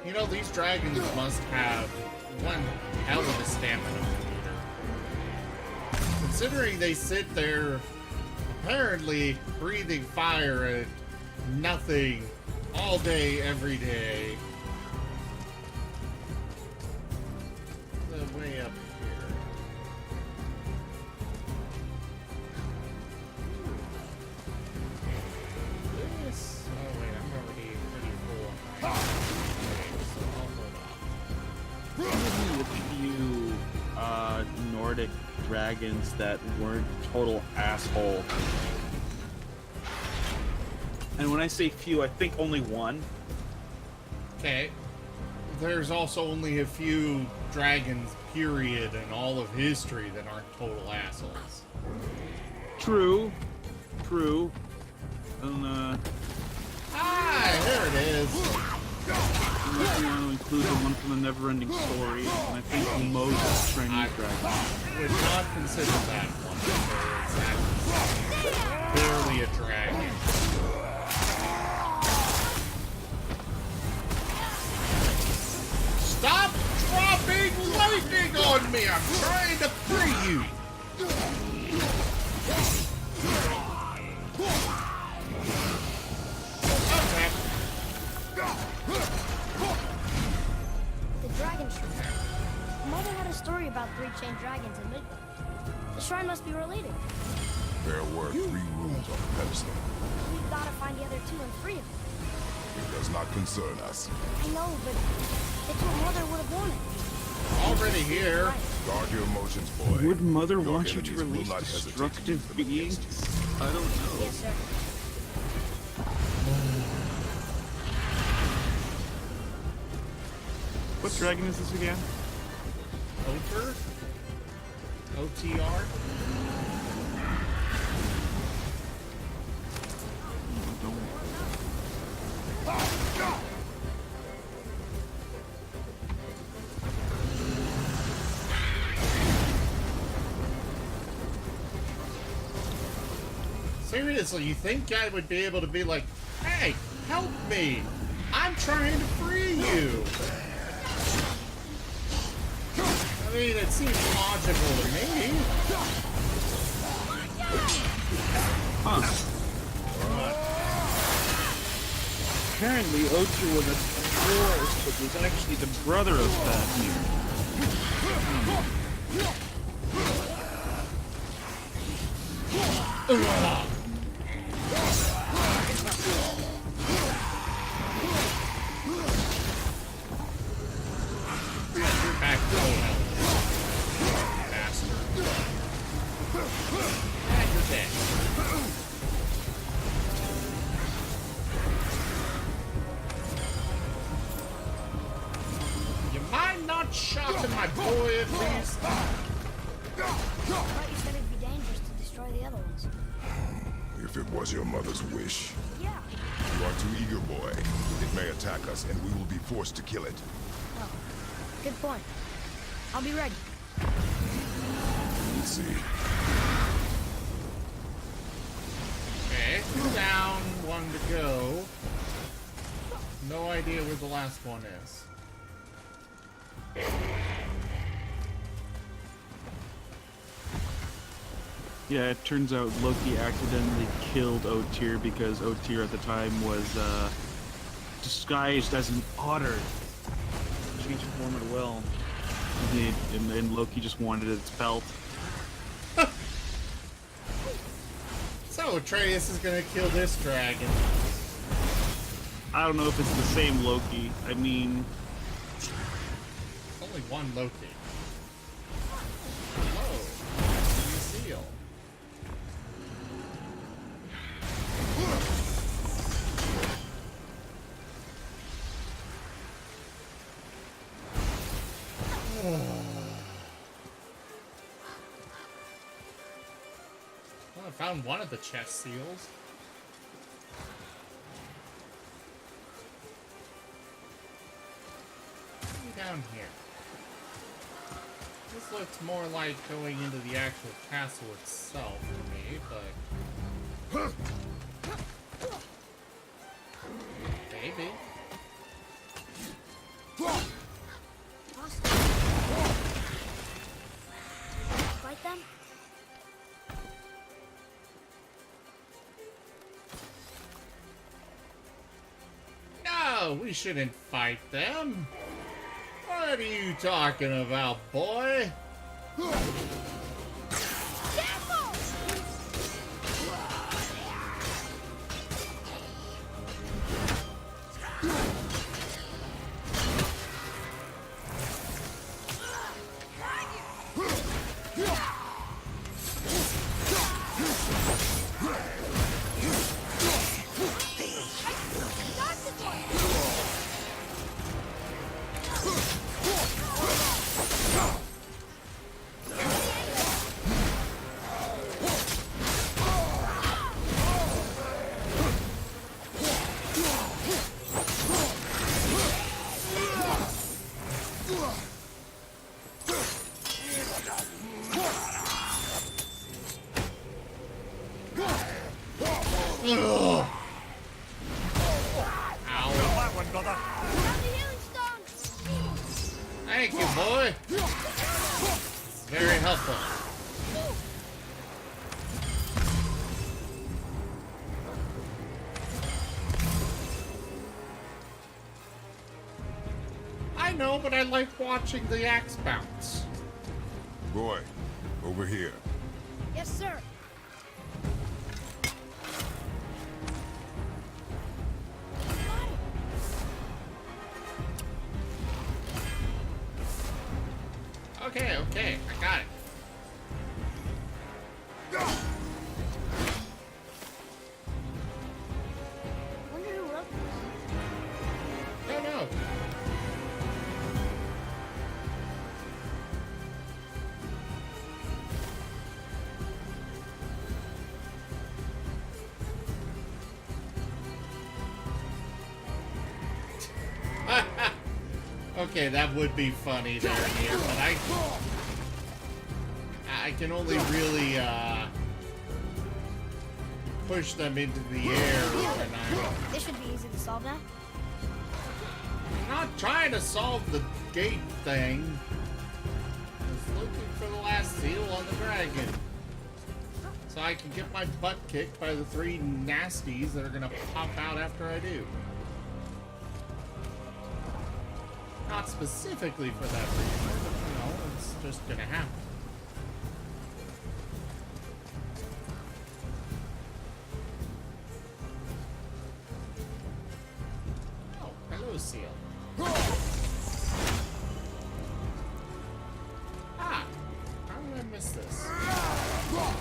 You know, these dragons must have one hell of a stamina meter. Considering they sit there, apparently breathing fire and nothing all day, every day. The way up here. This. Oh wait, I'm already pretty full. Okay, so I'll hold off. Give me a few Nordic dragons that weren't total asshole. And when I say few, I think only one. Okay. There's also only a few dragons, period, in all of history that aren't total assholes. True. True. And, Ah, there it is. I want to include the one from the Neverending Story, and I think most Chinese dragons. Would not consider that one. It's barely a dragon. Stop dropping lightning on me! I'm trying to free you! Okay. The dragon shrine. Mother had a story about 3 chained dragons in Midgard. The shrine must be related. There were 3 rooms on the pedestal. We've got to find the other 2 and free them. It does not concern us. I know, but it's what Mother would have wanted. Already here. Guard your emotions, boy. Would Mother Your want you to enemies will release not hesitate to destructive use them beings? against you. I don't know. Yes, sir. What dragon is this again? Oter? OTR? Seriously, you think I would be able to be like, hey, help me! I'm trying to free you! I mean, it seems logical to me. Huh. Apparently, Ocher was a force, but was actually the brother of Fafnir. Back to full health. Bastard. And you're dead. You mind not shocking my boy at least? I thought you said it'd be dangerous to destroy the other ones. If it was your mother's wish. Yeah. You are too eager, boy. It may attack us, and we will be forced to kill it. Oh, good point. I'll be ready. Let's see. Okay, down, one to go. No idea where the last one is. Yeah, it turns out Loki accidentally killed Otyr because Otyr at the time was disguised as an otter. Changed form at will. And then Loki just wanted its pelt. So, Atreus is gonna kill this dragon. I don't know if it's the same Loki. I mean, Only one Loki. Hello. New seal. Well, I found one of the chest seals. Down here. This looks more like going into the actual castle itself for me, but maybe. Fight them? No, we shouldn't fight them. What are you talking about, boy? Ugh. Ow. That one, brother. Have the healing stone! Thank you, boy. Very helpful. I know, but I like watching the axe bounce. Boy, over here. Yes, sir. Okay, I got it. Wonder who wrote this. Don't know. Okay, that would be funny there, here, but I can only really push them into the air when I'm This should be easy to solve now. not trying to solve the gate thing. Just looking for the last seal on the dragon. So I can get my butt kicked by the 3 nasties that are gonna pop out after I do. Not specifically for that reason, but you know, it's just gonna happen. Oh, hello, seal. Ah! How did I miss this? Cool.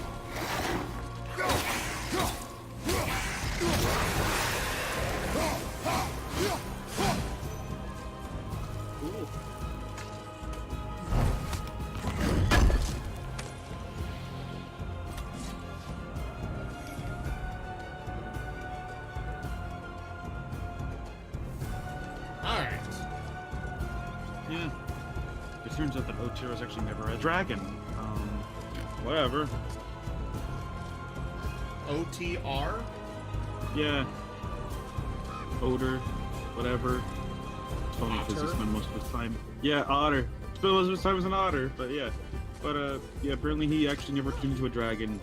Alright. Yeah. It turns out that OTR was actually never a dragon. Whatever. OTR? Yeah. Odor. Whatever. Tony Otter? because he spent most of his time. Yeah, otter. Spent most of his time as an otter, but yeah. But yeah, apparently he actually never turned into a dragon.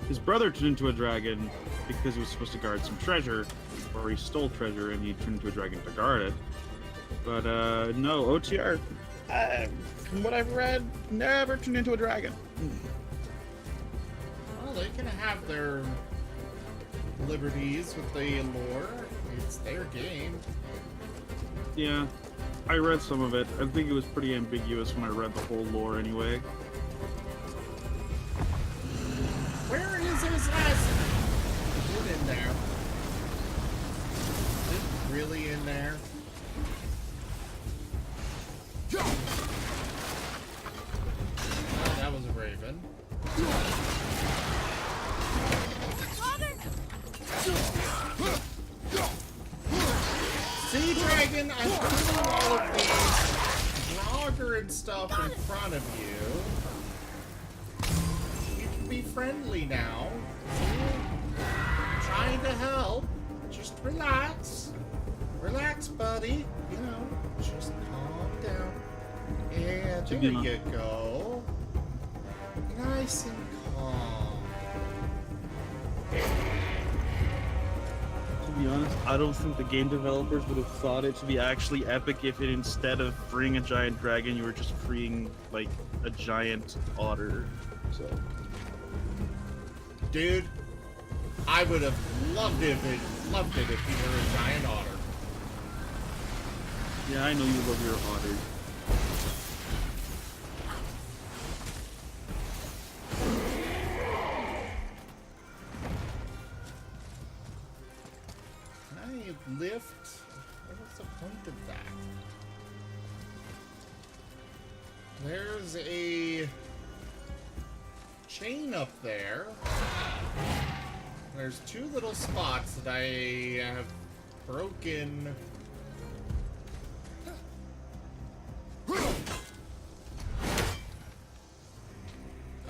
His brother turned into a dragon because he was supposed to guard some treasure, or he stole treasure and he turned into a dragon to guard it. But no, OTR, from what I've read, never turned into a dragon. Well, they can have their liberties with the lore. It's their game. Yeah, I read some of it. I think it was pretty ambiguous when I read the whole lore anyway. Where is his last? Is it in there? Is it really in there? Oh, that was a raven. Sea dragon, I'm putting all of these Grogger and stuff in front of you. You can be friendly now. I'm trying to help. Just relax. Relax, buddy. You know, just calm down. And there you go. Nice and calm. To be honest, I don't think the game developers would have thought it to be actually epic if it, instead of freeing a giant dragon, you were just freeing, like, a giant otter. So. Dude, I would have loved it if you were a giant otter. Yeah, I know you love your otter. Can I lift? What was the point of that? There's a chain up there. There's 2 little spots that I have broken.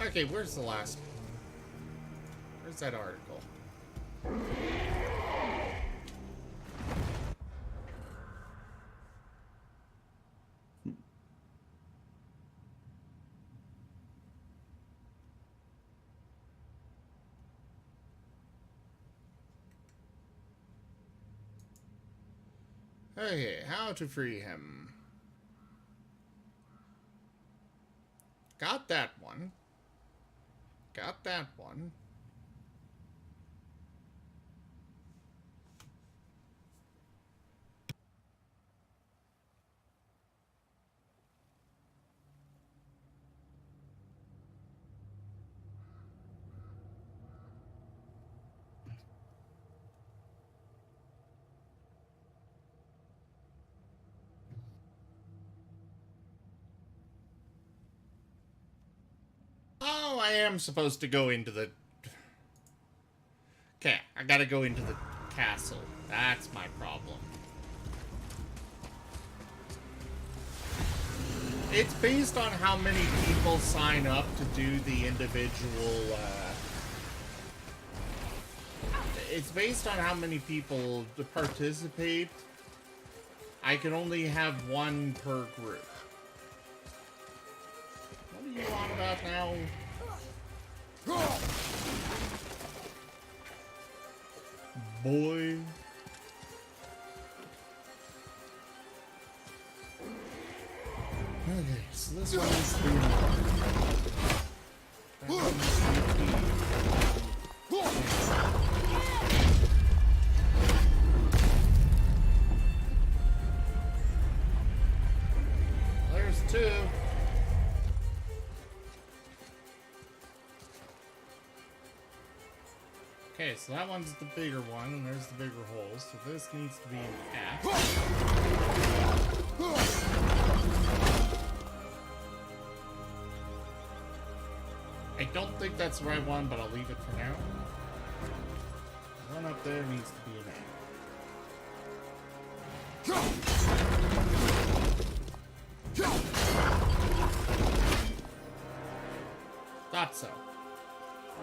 Okay, where's the last? Where's that article? Okay, how to free him. Got that one. Got that one. Oh, I am supposed to go into the... Okay, I gotta go into the castle. That's my problem. It's based on how many people sign up to do the individual, it's based on how many people participate. I can only have one per group. What are you on about now? Boy. Okay, so this one is the... There's two. Okay, so that one's the bigger one, and there's the bigger hole, so this needs to be an F. I don't think that's the right one, but I'll leave it for now. The one up there needs to be an A. Thought so.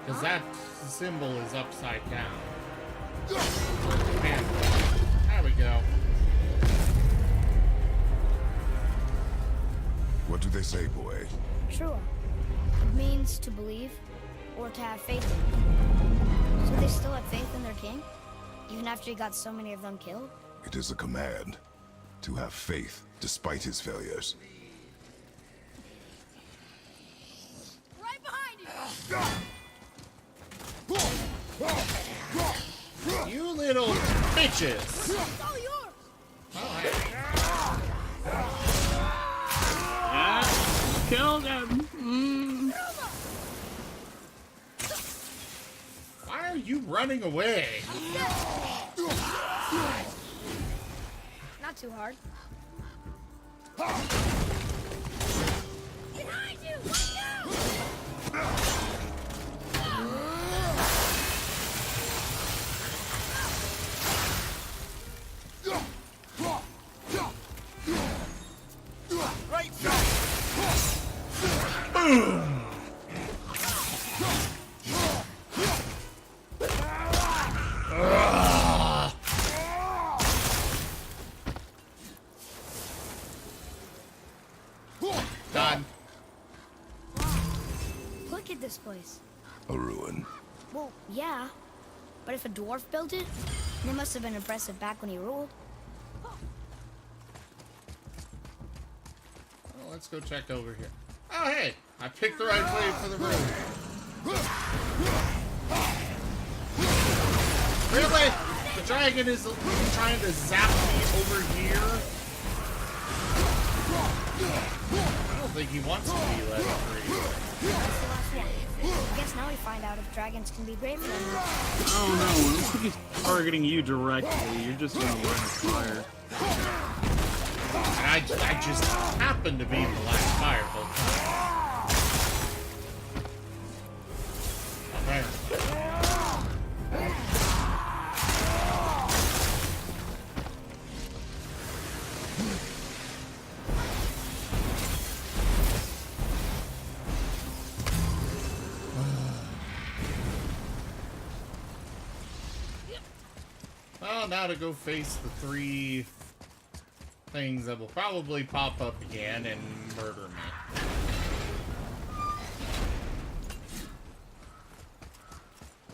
Because that symbol is upside down. There we go. What do they say, boy? True. It means to believe or to have faith in. So they still have faith in their king? Even after he got so many of them killed? It is a command to have faith despite his failures. Right behind you! You little bitches! It's all yours! Yeah, kill them. Why are you running away? Not too hard. Behind you! Watch out! Right Boom! Done. Look at this place. A ruin. Well, yeah. But if a dwarf built it, they must have been impressive back when he ruled. Well, let's go check over here. Oh, hey! I picked the right place for the room. Really? The dragon is trying to zap me over here? I don't think he wants to be let free. That's the last one. I guess now we find out if dragons can be brave enough. Oh no, I don't think he's targeting you directly. You're just gonna learn to fire. And I just happened to be the last firebolt. Alright. Well, now to go face the three things that will probably pop up again and murder me.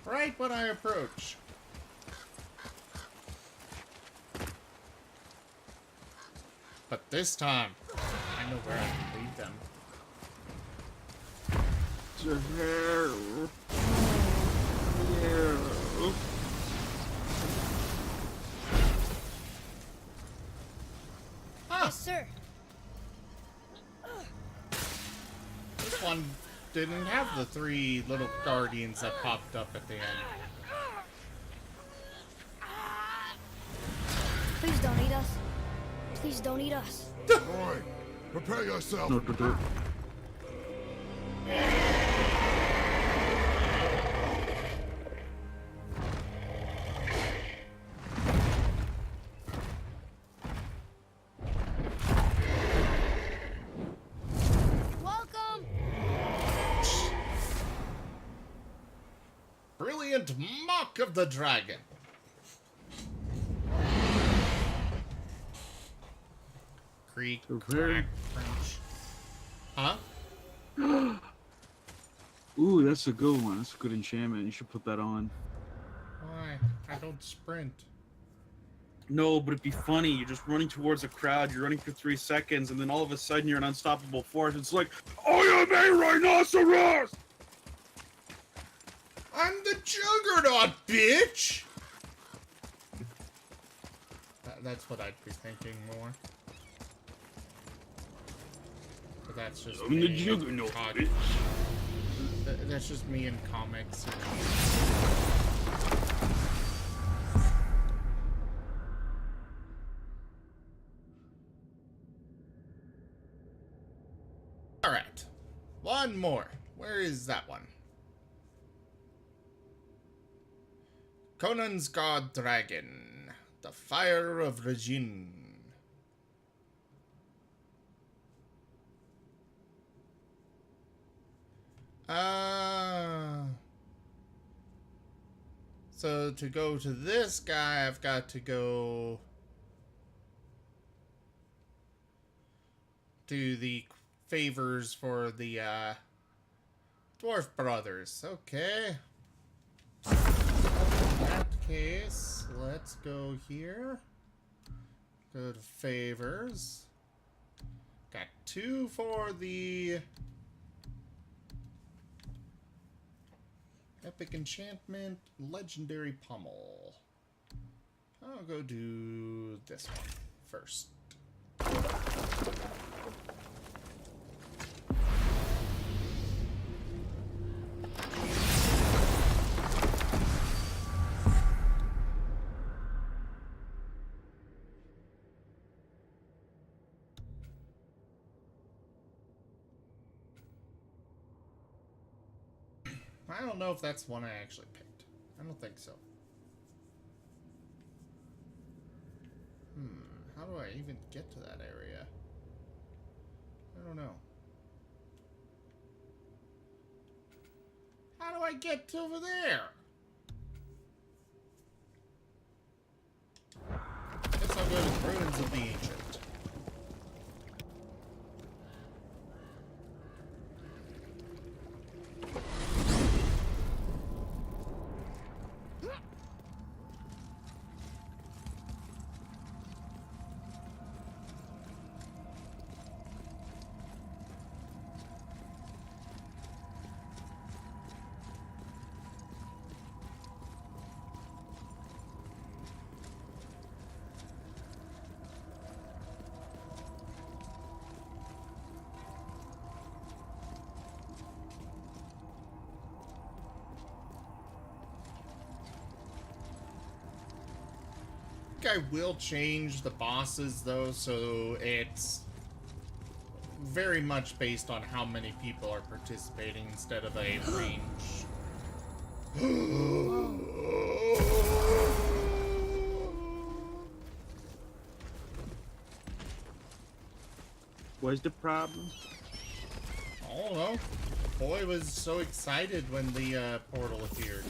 Right when I approach. But this time, I know where I can lead them. Huh, Yes, sir. this one didn't have the three little guardians that popped up at the end. Please don't eat us. Please don't eat us. Boy, prepare yourself. No, giant mock of the dragon. Creak, crack, crunch. Huh? Ooh, that's a good one. That's a good enchantment. You should put that on. Why? I don't sprint. No, but it'd be funny. You're just running towards a crowd. You're running for 3 seconds, and then all of a sudden you're an unstoppable force. It's like, I am a rhinoceros! I'm the juggernaut, bitch! That's what I'd be thinking more. But that's just I'm me the juggernaut, bitch. That's just me in comics. Alright. One more. Where is that one? Conan's God Dragon. The Fire of Regin. So to go to this guy, I've got to go do the favors for the dwarf brothers. Okay. In that case, let's go here. Go to favors. Got 2 for the epic enchantment, legendary pummel. I'll go do this one first. I don't know if that's one I actually picked. I don't think so. How do I even get to that area? I don't know. How do I get to over there? Guess I'll go to the Ruins of the Ancient. I will change the bosses though, so it's very much based on how many people are participating instead of a range. What's the problem? I don't know. Boy was so excited when the portal appeared.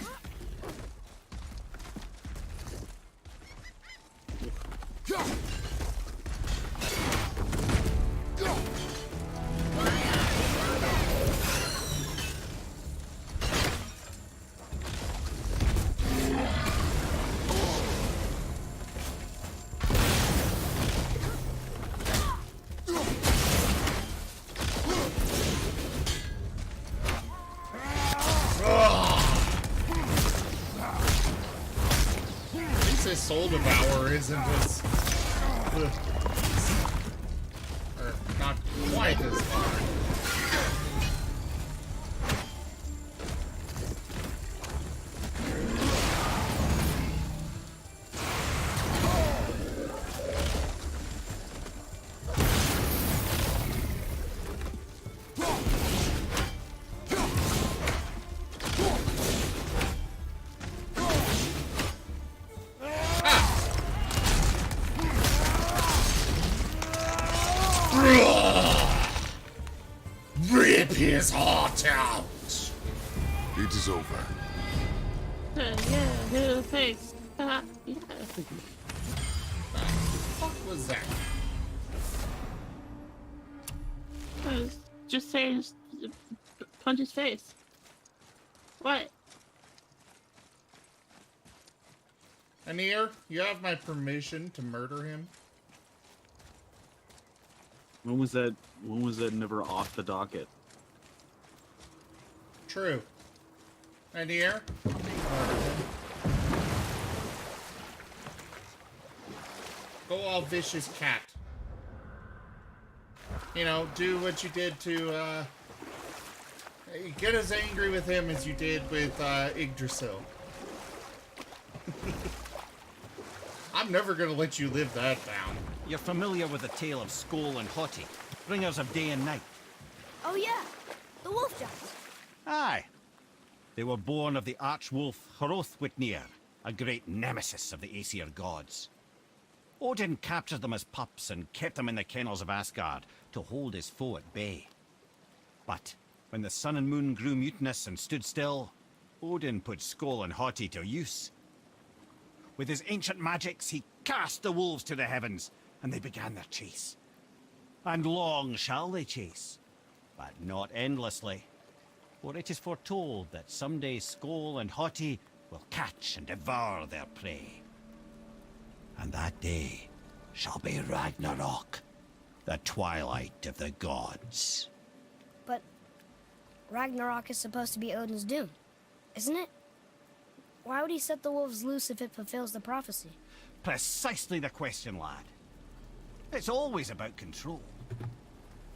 Soul Devourer isn't as... or not quite as hard. Rip his heart out! It is over. Yeah, hit the face. Yeah. What was that? I was just saying, punch his face. What? Anir, you have my permission to murder him? When was that? When was that never off the docket? True. Anir? Go all vicious cat. You know, do what you did to, get as angry with him as you did with, Yggdrasil. I'm never gonna let you live that down. You're familiar with the tale of Skoll and Hoti, bringers of day and night. Oh yeah, the wolf giants. Aye. They were born of the archwolf Hrothwitnir, a great nemesis of the Aesir gods. Odin captured them as pups and kept them in the kennels of Asgard to hold his foe at bay. But when the sun and moon grew mutinous and stood still, Odin put Skoll and Hoti to use. With his ancient magics, he cast the wolves to the heavens, and they began their chase. And long shall they chase, but not endlessly. For it is foretold that someday Skoll and Hoti will catch and devour their prey. And that day shall be Ragnarok, the twilight of the gods. But Ragnarok is supposed to be Odin's doom, isn't it? Why would he set the wolves loose if it fulfills the prophecy? Precisely the question, lad. It's always about control.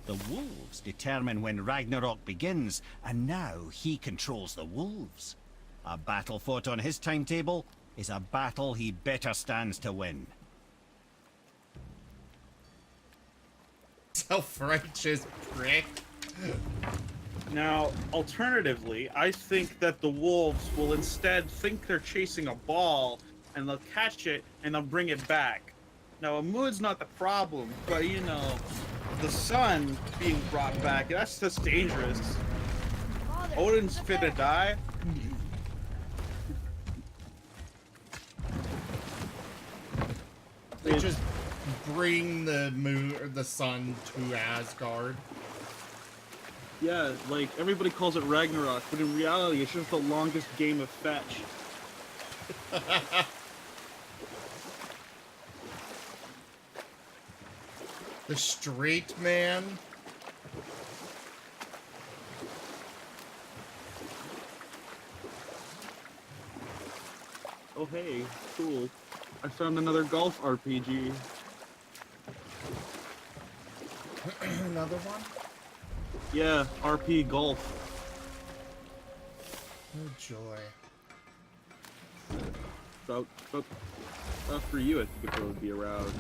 The wolves determine when Ragnarok begins, and now he controls the wolves. A battle fought on his timetable is a battle he better stands to win. Self-righteous prick. Now, alternatively, I think that the wolves will instead think they're chasing a ball, and they'll catch it, and they'll bring it back. Now, a mood's not the problem, but, you know, the sun being brought back, that's just dangerous. Father, Odin's up fit there. to die. They just bring the moon or the sun to Asgard. Yeah, like, everybody calls it Ragnarok, but in reality, it's just the longest game of fetch. The straight man. Oh hey, cool. I found another golf RPG. Another one? Yeah, RP Golf. Oh joy. About for you, I think it would be around.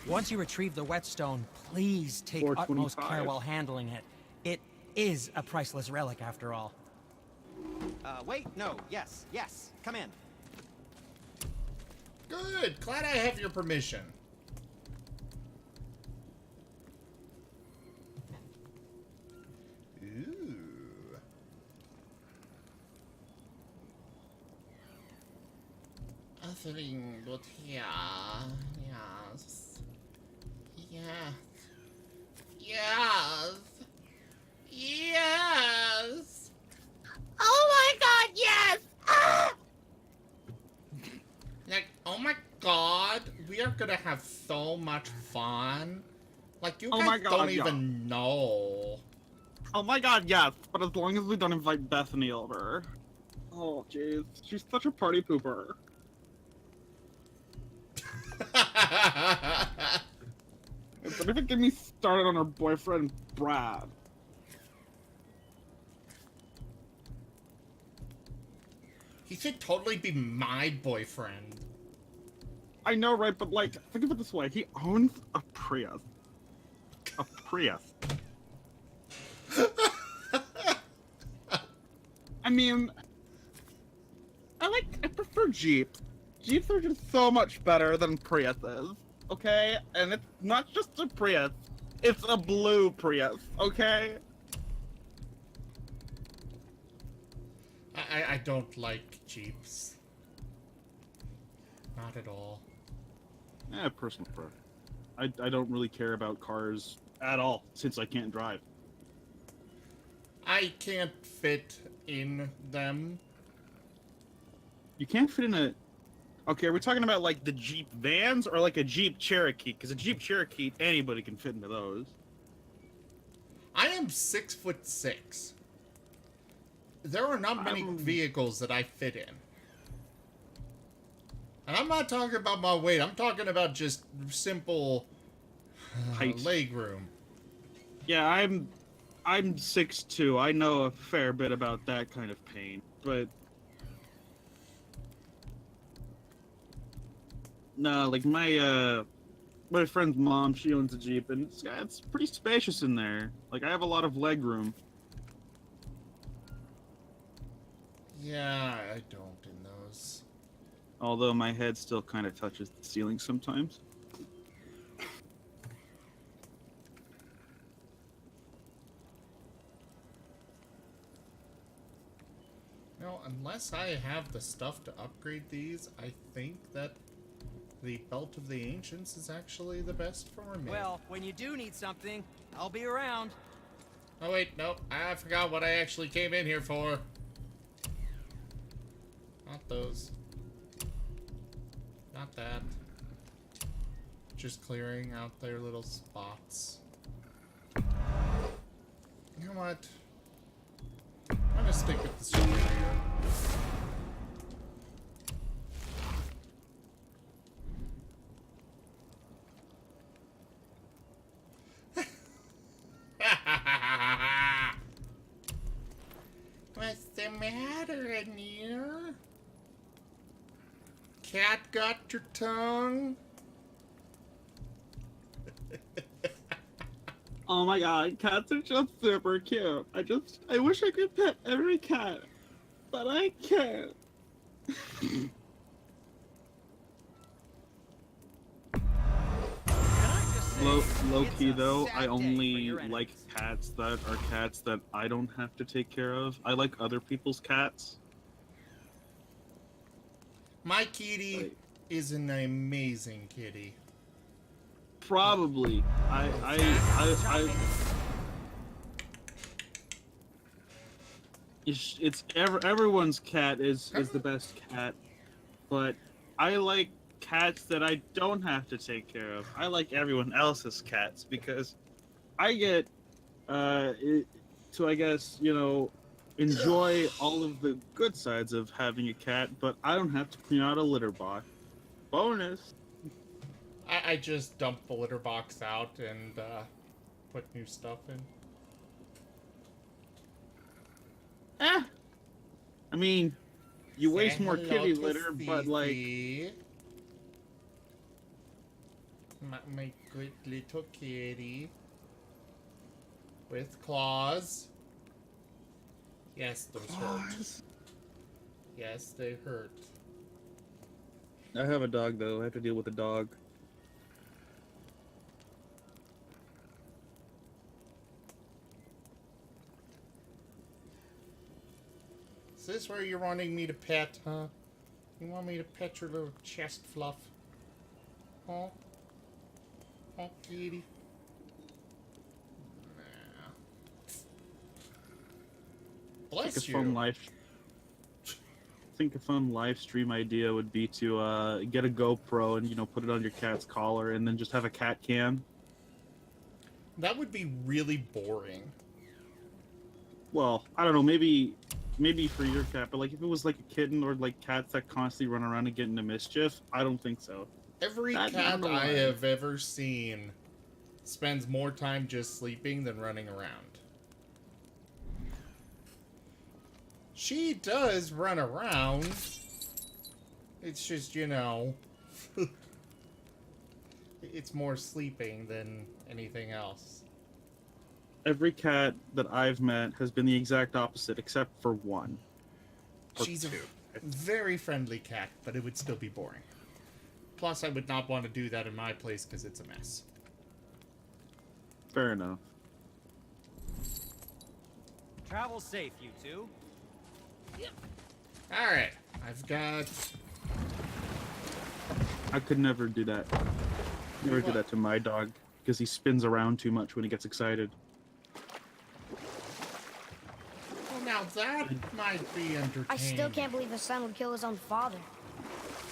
Once you retrieve the whetstone, please take utmost care 425. while handling it. It is a priceless relic, after all. Wait, no, yes, come in. Good. Glad I have your permission. Ooh. Nothing but here. Yes. Yes. Yes. Yes. Oh my god, yes! Ah! Like, oh my god, we are gonna have so much fun. Like, you Oh guys my God, don't yeah. even know. Oh my god, yes, but as long as we don't invite Bethany over. Oh, jeez. She's such a party pooper. Don't even get me started on her boyfriend, Brad. He should totally be my boyfriend. I know, right? But, like, think of it this way. He owns a Prius. A Prius. I mean, I prefer Jeeps. Jeeps are just so much better than Priuses, okay? And it's not just a Prius, it's a blue Prius, okay? I don't like Jeeps. Not at all. Personal preference. I don't really care about cars at all, since I can't drive. I can't fit in them. You can't fit in a... Okay, are we talking about, like, the Jeep vans, or like a Jeep Cherokee? Because a Jeep Cherokee, anybody can fit into those. I am 6'6". There are not many vehicles that I fit in. And I'm not talking about my weight. I'm talking about just simple height, leg room. Yeah, I'm 6'2". I know a fair bit about that kind of pain, but no, like my friend's mom, she owns a Jeep, and it's pretty spacious in there. Like, I have a lot of leg room. Yeah, I don't in those. Although my head still kind of touches the ceiling sometimes. No, unless I have the stuff to upgrade these, I think that the Belt of the Ancients is actually the best for me. Well, when you do need something, I'll be around. Oh wait, nope. I forgot what I actually came in here for. Not those. Not that. Just clearing out their little spots. You know what? I'm gonna stick with the superior. What's the matter in here? Cat got your tongue? Oh my god, cats are just super cute. I wish I could pet every cat, but I can't. Low key though, I only like cats that are cats that I don't have to take care of. I like other people's cats. My kitty is an amazing kitty. Probably. Everyone's cat is the best cat, but I like cats that I don't have to take care of. I like everyone else's cats because I get to, I guess, enjoy all of the good sides of having a cat, but I don't have to clean out a litter box. Bonus. I just dump the litter box out and put new stuff in. I mean, you waste Say more hello kitty to litter, but Fifi. My good little kitty. With claws. Yes, those hurt. Yes, they hurt. I have a dog though. I have to deal with a dog. Is this where you're wanting me to pet, huh? You want me to pet your little chest fluff? Oh? Oh, kitty. Nah. Bless you. I think a fun live stream idea would be to get a GoPro and put it on your cat's collar and then just have a cat cam. That would be really boring. Well, I don't know, maybe for your cat, but like if it was like a kitten or like cats that constantly run around and get into mischief, I don't think so. Every cat I have ever seen spends more time just sleeping than running around. She does run around. It's just, it's more sleeping than anything else. Every cat that I've met has been the exact opposite, except for one. She's a very friendly cat, but it would still be boring. Plus, I would not want to do that in my place because it's a mess. Fair enough. Travel safe, you two. Alright, I've got... I could never do that. Never do What? that to my dog, because he spins around too much when he gets excited. Well, now that might be entertaining. I still can't believe a son would kill his own father.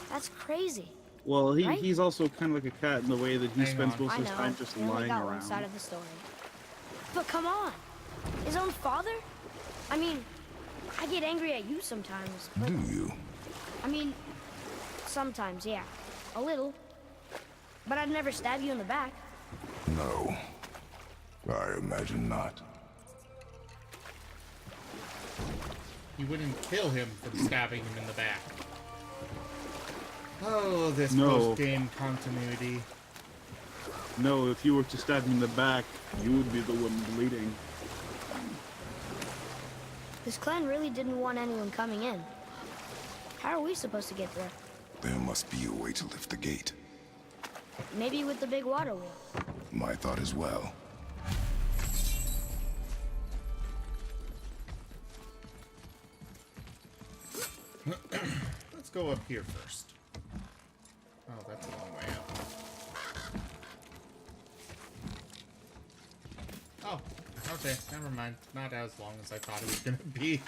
That's crazy. Well, Right? he's also kind of like a cat in the way that he Hang spends on. most I of his know. time just we only lying got one side around. of the story. But come on, his own father? I mean, I get angry at you sometimes, but Do you? I mean, sometimes, yeah, a little. But I'd never stab you in the back. No. I imagine not. You wouldn't kill him from stabbing him in the back. Oh, this No. post-game continuity. No, if you were to stab him in the back, you would be the one bleeding. This clan really didn't want anyone coming in. How are we supposed to get there? There must be a way to lift the gate. Maybe with the big water wheel. My thought as well. Let's go up here first. Oh, that's a long way up. Oh, okay, never mind. Not as long as I thought it was gonna be.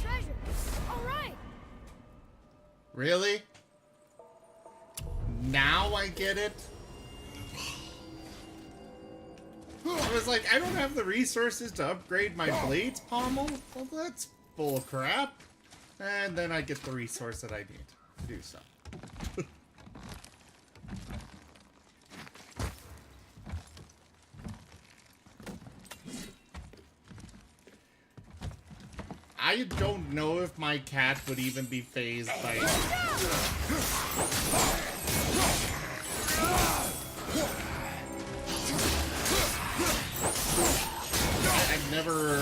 Treasure! All right! Really? Now I get it? I was like, I don't have the resources to upgrade my blade's pommel? Well, that's full of crap. And then I get the resource that I need to do so. I don't know if my cat would even be fazed by it. I've never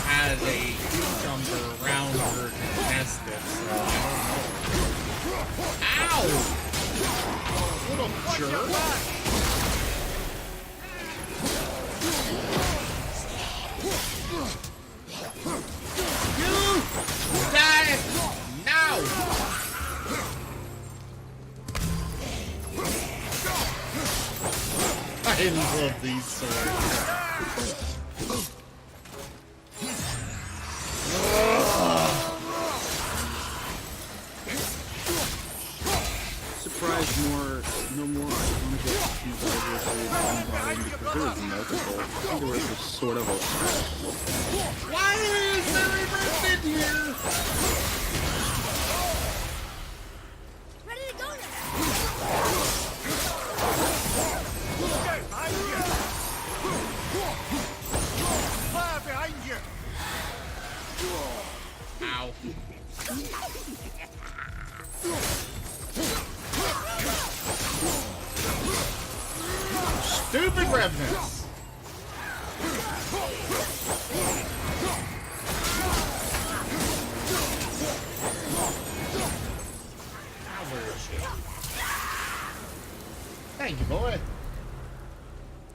had a cucumber around her to test it, so I don't know. Ow! Little jerk! You die now! I love these swords. Surprised no more iconic executions because there was multiple. I think there was just sort of a... Why is there a ribbon here? Ready to go now! Fire behind you! Ow. Stupid revenants! Thank you, boy.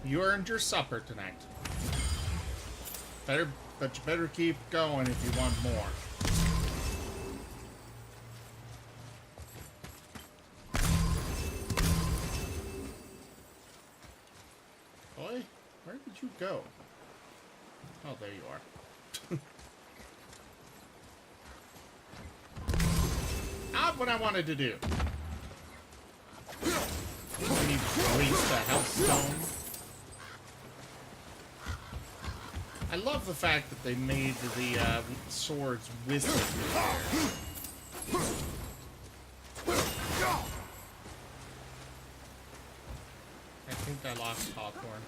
You earned your supper tonight. But you better keep going if you want more. Boy, where did you go? Oh, there you are. Not what I wanted to do. I need to waste the health stone. I love the fact that they made the swords whistle. I think I lost Hawthorne.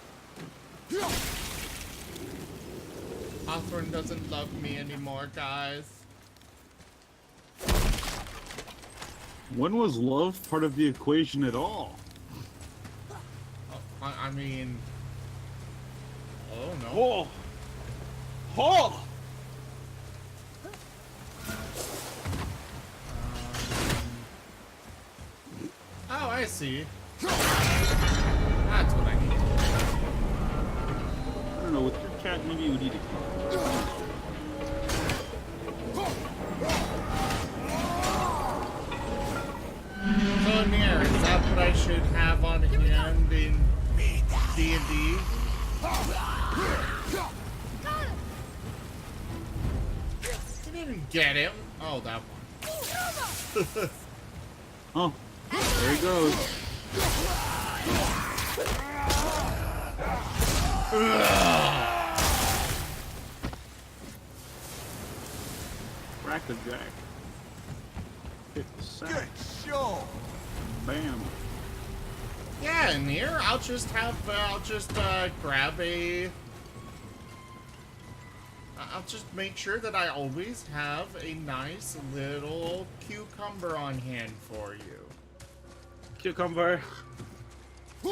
Hawthorne doesn't love me anymore, guys. When was love part of the equation at all? Oh, I mean... Oh, no. Oh! Oh! Oh, I see. That's what I need. I don't know, with your chat, maybe we need to. So Nier, is that what I should have on hand in D&D? Didn't get him. Oh, that one. Oh, there he goes. Crack the jack. Hit the sack. Good show. Bam. Yeah, Nier, I'll just grab a... I'll just make sure that I always have a nice little cucumber on hand for you. Cucumber. I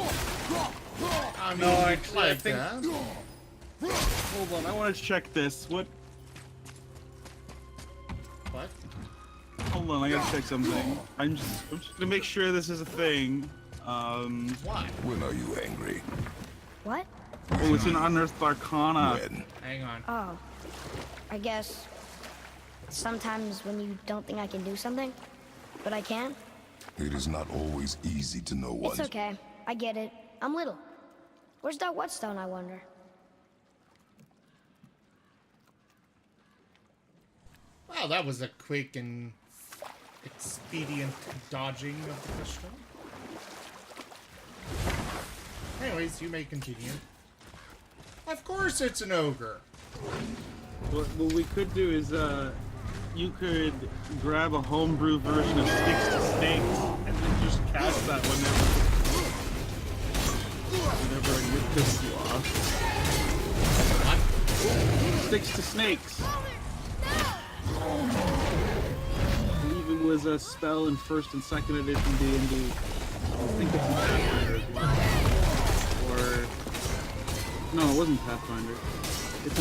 mean, No, actually, I like think- that. Hold on, I want to check this. What? What? Hold on, I gotta check something. I'm just gonna make sure this is a thing. What? When are you angry? What? Oh, it's an unearthed arcana. When? Hang on. Oh. I guess sometimes when you don't think I can do something, but I can. It is not always easy to know what. It's okay. I get it. I'm little. Where's that whetstone, I wonder? Wow, that was a quick and expedient dodging of the question. Anyways, you may continue. Of course it's an ogre. What we could do is, you could grab a homebrew version of Sticks to Snakes and then just cast that whenever it pisses you off. What? Sticks to Snakes. I believe it was a spell in 1st and 2nd edition D&D. I think it's in Pathfinder as well. Or... No, it wasn't Pathfinder. It's a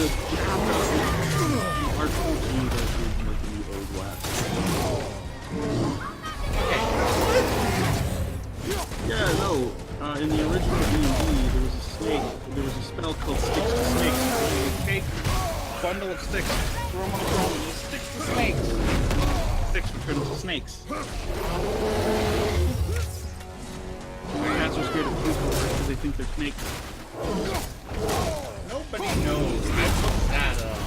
RPG that's in like the Old West. Yeah, no. In the original D&D, there was a snake. There was a spell called Sticks to Snakes. You would take a bundle of sticks, throw them on the ground, and sticks to snakes. Sticks would turn into snakes. Cats are scared of cucumbers because they think they're snakes. Nobody knows. I looked that up.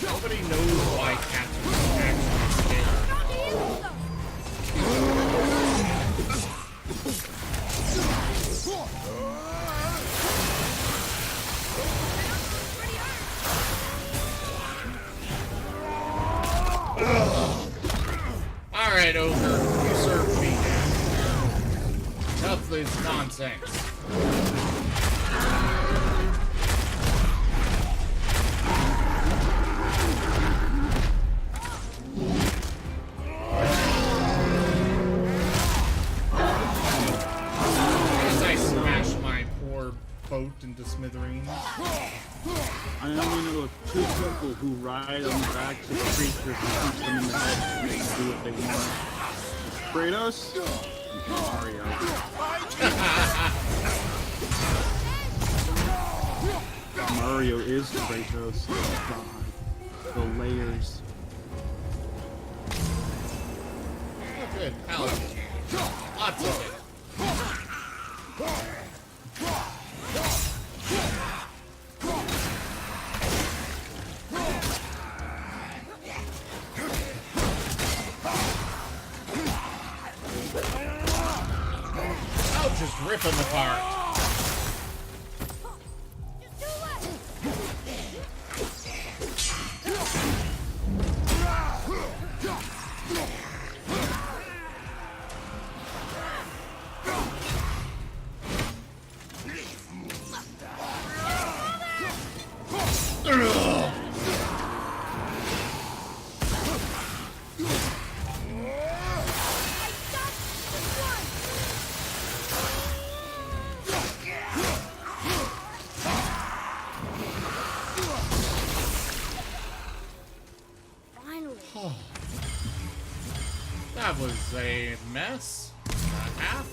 Nobody knows why cats are actually scared. Alright, ogre. You serve me. Enough of this nonsense. As I smash my poor boat into smithereens. I only know of 2 people who ride on the backs of creatures and punch them in the head and do what they want. Kratos and Mario. Mario is Kratos. God. The layers. Oh, good. Paladin. Lots of it. I'll just rip him apart. That was a mess. A half.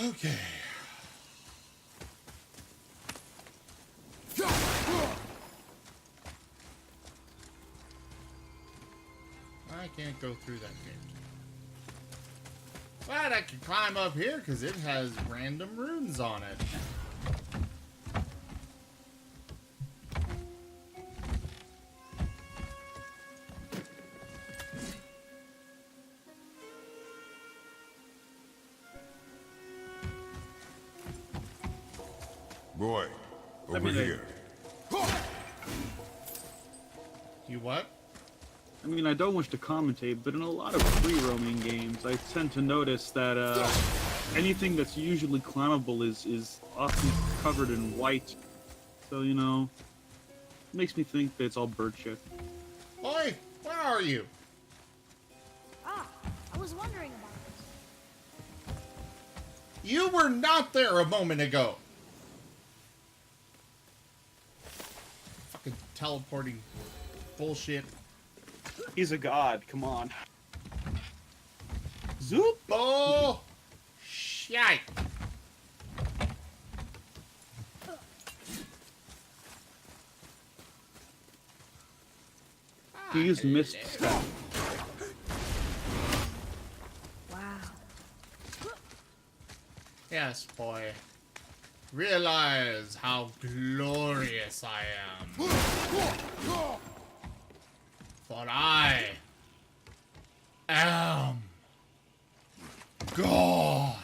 Okay. I can't go through that gate. But I can climb up here because it has random runes on it. Boy, over here. You what? I mean, I don't wish to commentate, but in a lot of free roaming games, I tend to notice that anything that's usually climbable is often covered in white. So, you know, it makes me think that it's all bird shit. Oi, where are you? Ah, I was wondering about this. You were not there a moment ago. Fucking teleporting bullshit. He's a god, come on. Zoop! Oh, shite. He's missed stuff. Wow. Yes, boy. Realize how glorious I am. For I am God.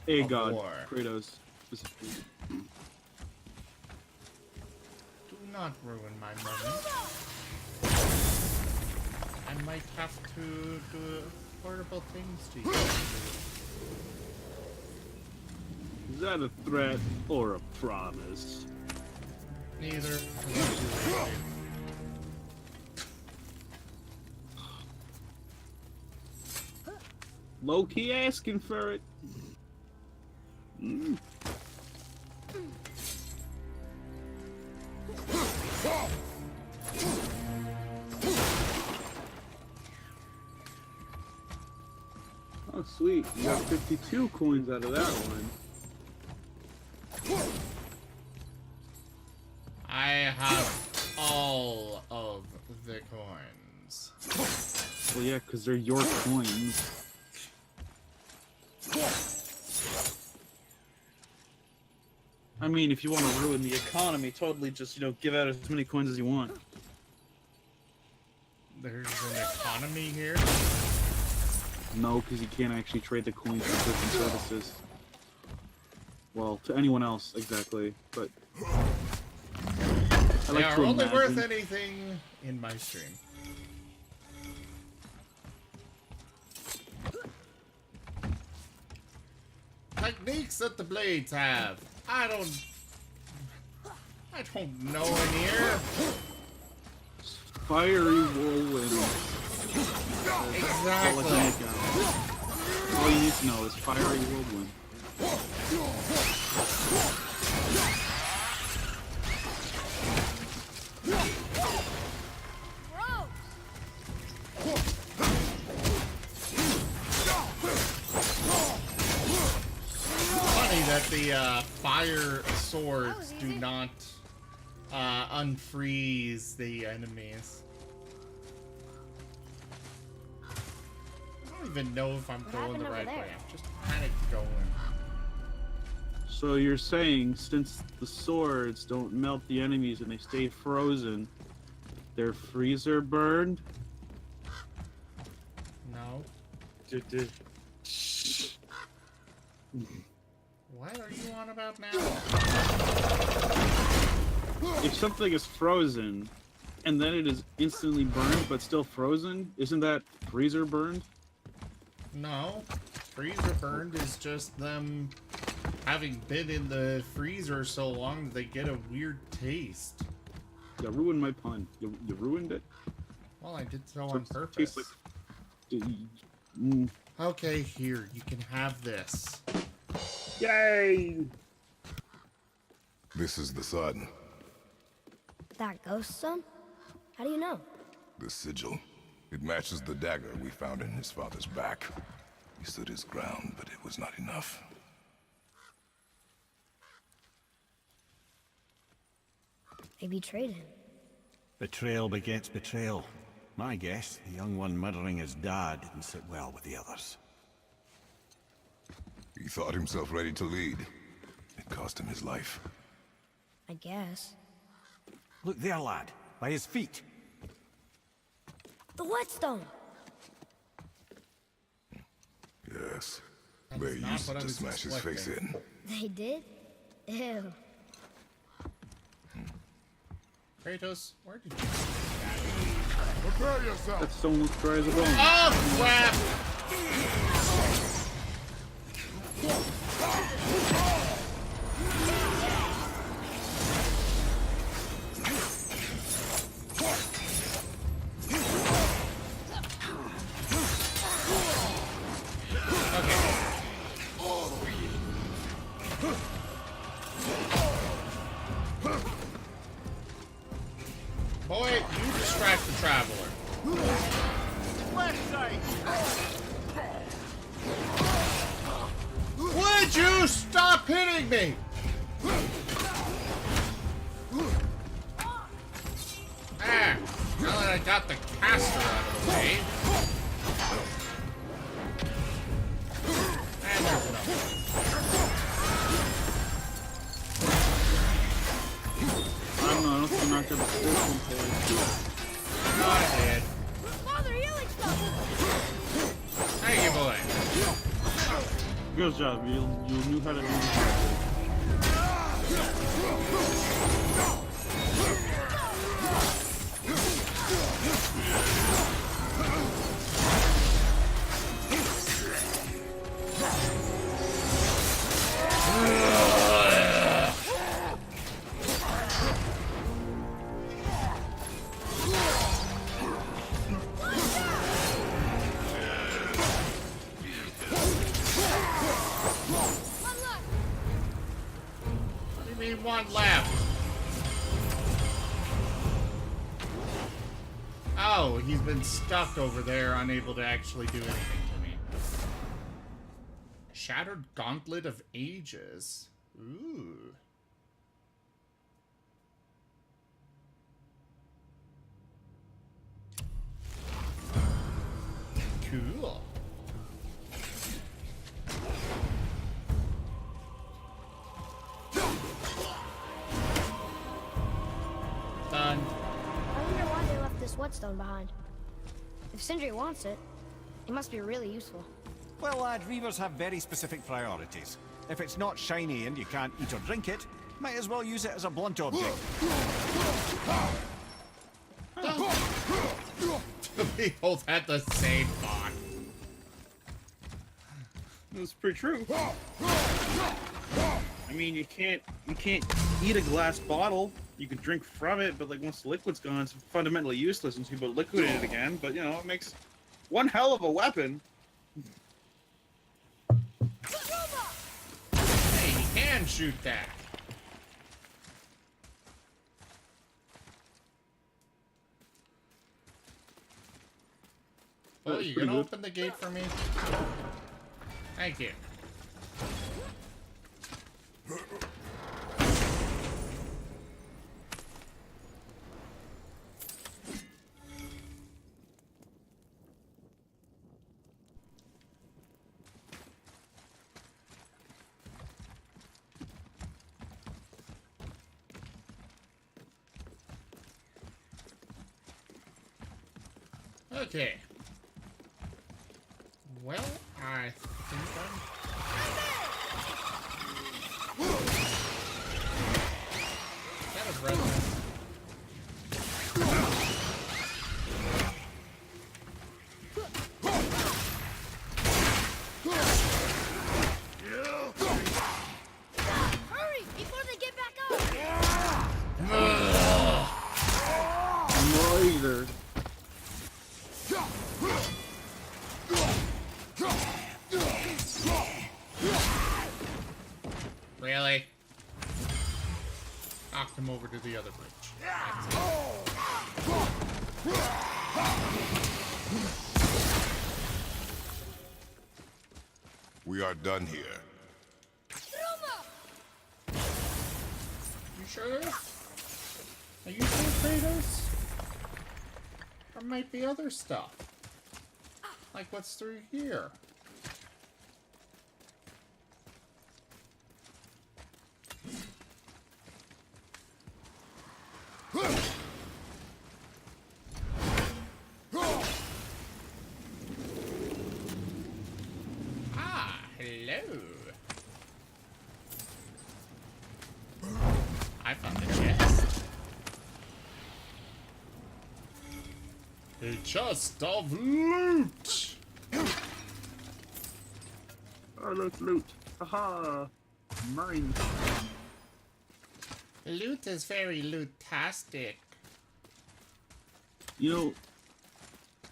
A of god, war. Kratos, specifically. Do not ruin my moment. I might have to do horrible things to you. Is that a threat or a promise? Neither. Low-key asking for it. Oh, sweet. You got 52 coins out of that one. I have all of the coins. Well, yeah, because they're your coins. I mean, if you want to ruin the economy, totally just, you know, give out as many coins as you want. There's an economy here. No, because you can't actually trade the coins for goods and services. Well, to anyone else, exactly, but... I They like are to only worth imagine. anything in my stream. Techniques that the blades have. I don't know in here. Fiery whirlwind. Exactly. All you need to know is fiery whirlwind. Funny that the fire swords do not unfreeze the enemies. I don't even know if I'm going the right way. I'm just kind of going. So you're saying, since the swords don't melt the enemies and they stay frozen, they're freezer burned? No. What are you on about now? If something is frozen, and then it is instantly burned but still frozen, isn't that freezer burned? No. Freezer burned is just them having been in the freezer so long that they get a weird taste. You ruined my pun. You ruined it? Well, I did so on It purpose. tastes like... Okay, here, you can have this. Yay! This is the sun. That ghost son? How do you know? The sigil. It matches the dagger we found in his father's back. He stood his ground, but it was not enough. They betrayed him. Betrayal begets betrayal. My guess, the young one murdering his dad didn't sit well with the others. He thought himself ready to lead. It cost him his life. I guess. Look there, lad. By his feet. The whetstone! Yes. That They is not used what it I to was smash his face expecting. in. They did? Ew. Kratos, where did you... Prepare yourself! That stone looks dry as a bone. Oh, crap! Boy, you distract the traveler. Left side! Would you stop hitting me? Ah, now that I got the caster out of the way. And there's another one. I don't know, I don't think I'm not gonna this one Oh, I did. Father, healing stuff! Thank you, boy. Good job, you knew how to do it. What do you mean one left? Oh, he's been stuck over there, unable to actually do anything to me. Shattered Gauntlet of Ages. Ooh. Cool. Done. I wonder why they left this whetstone behind. If Sindri wants it, it must be really useful. Well, lad, reavers have very specific priorities. If it's not shiny and you can't eat or drink it, might as well use it as a blunt object. We both had the same thought. That's pretty true. I mean, you can't eat a glass bottle. You can drink from it, but like once the liquid's gone, it's fundamentally useless until you put liquid in it again. But you know, it makes one hell of a weapon. Hey, you can shoot that. Oh, That's you pretty gonna good. open the gate for me? Thank you. Okay. Well, I think I'm... Is that a breath? Hurry, before they get back up! No either. Really? Knocked him over to the other bridge. We are done here. You sure? Are you sure, Kratos? There might be other stuff. Like what's through here? Ah, hello. I found the chest. A chest of loot! Oh, look, loot. Haha. Mine. Loot is very loot-tastic. You know,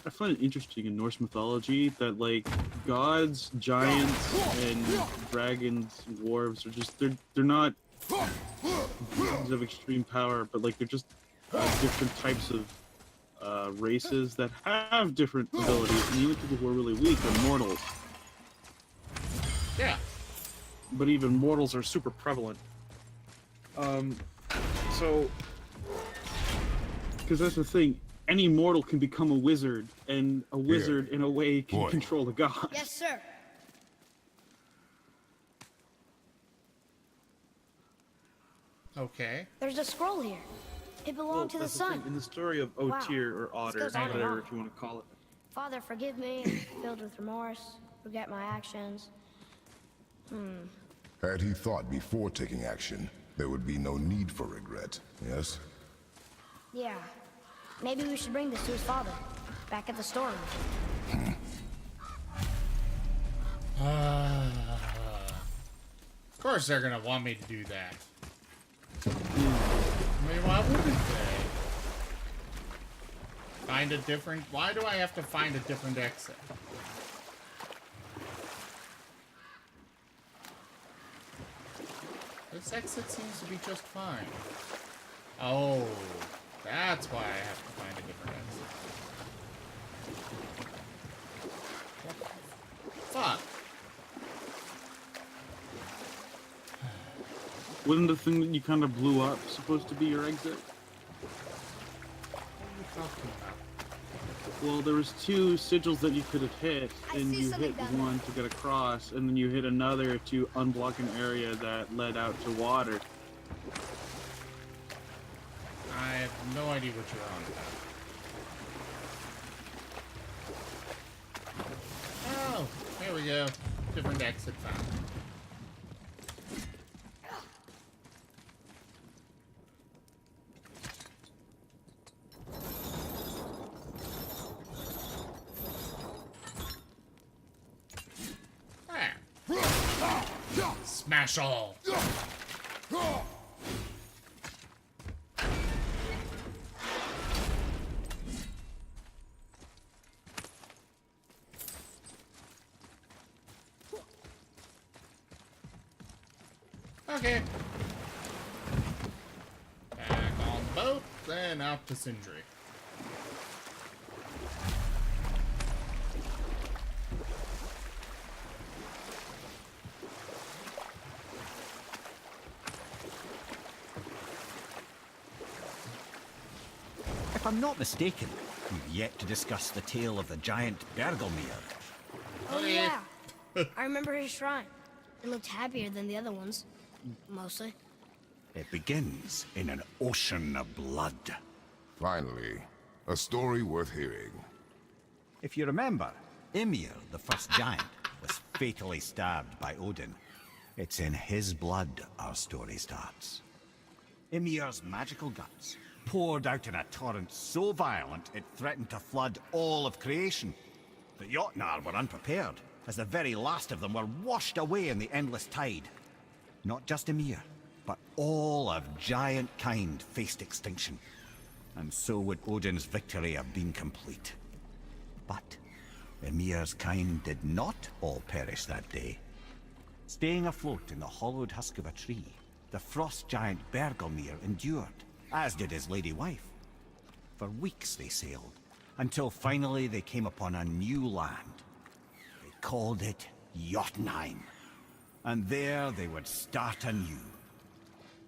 I find it interesting in Norse mythology that, like, gods, giants, and dragons, dwarves are just, they're not beings of extreme power, but, like, they're just different types of races that have different abilities, and even people who are really weak are mortals. Yeah. But even mortals are super prevalent. So, because that's the thing, any mortal can become a wizard, and a wizard, in a way, can control the gods. Yes, sir. Okay. There's a scroll here. It belonged to the that's sun. thing. In the story of Wow. Otyr, or Otter, This goes on and whatever on. if you want to call it. Father, forgive me, filled with remorse, forget my actions. Had he thought before taking action, there would be no need for regret, yes? Yeah. Maybe we should bring this to his father, back at the storeroom. Of course they're gonna want me to do that. I mean, why wouldn't they? Find a different... Why do I have to find a different exit? This exit seems to be just fine. Oh, that's why I have to find a different exit. Fuck. Wasn't the thing that you kind of blew up supposed to be your exit? What are you talking about? Well, there was two sigils that you could have hit, and you hit one to get across, and then you hit another to unblock an area that led out to water. I have no idea what you're on about. Oh, here we go. Different exit found. Smash all. Okay. Back on the boat, then out to Sindri. If I'm not mistaken, we've yet to discuss the tale of the giant Bergelmir. Oh, yeah. I remember his shrine. It looked happier than the other ones. Mostly. It begins in an ocean of blood. Finally, a story worth hearing. If you remember, Ymir, the first giant, was fatally stabbed by Odin. It's in his blood our story starts. Ymir's magical guts poured out in a torrent so violent it threatened to flood all of creation. The Jotnar were unprepared, as the very last of them were washed away in the endless tide. Not just Ymir, but all of giant kind faced extinction. And so would Odin's victory have been complete. But Ymir's kind did not all perish that day. Staying afloat in the hollowed husk of a tree, the frost giant Bergelmir endured, as did his lady wife. For weeks they sailed, until finally they came upon a new land. They called it Jotunheim. And there they would start anew.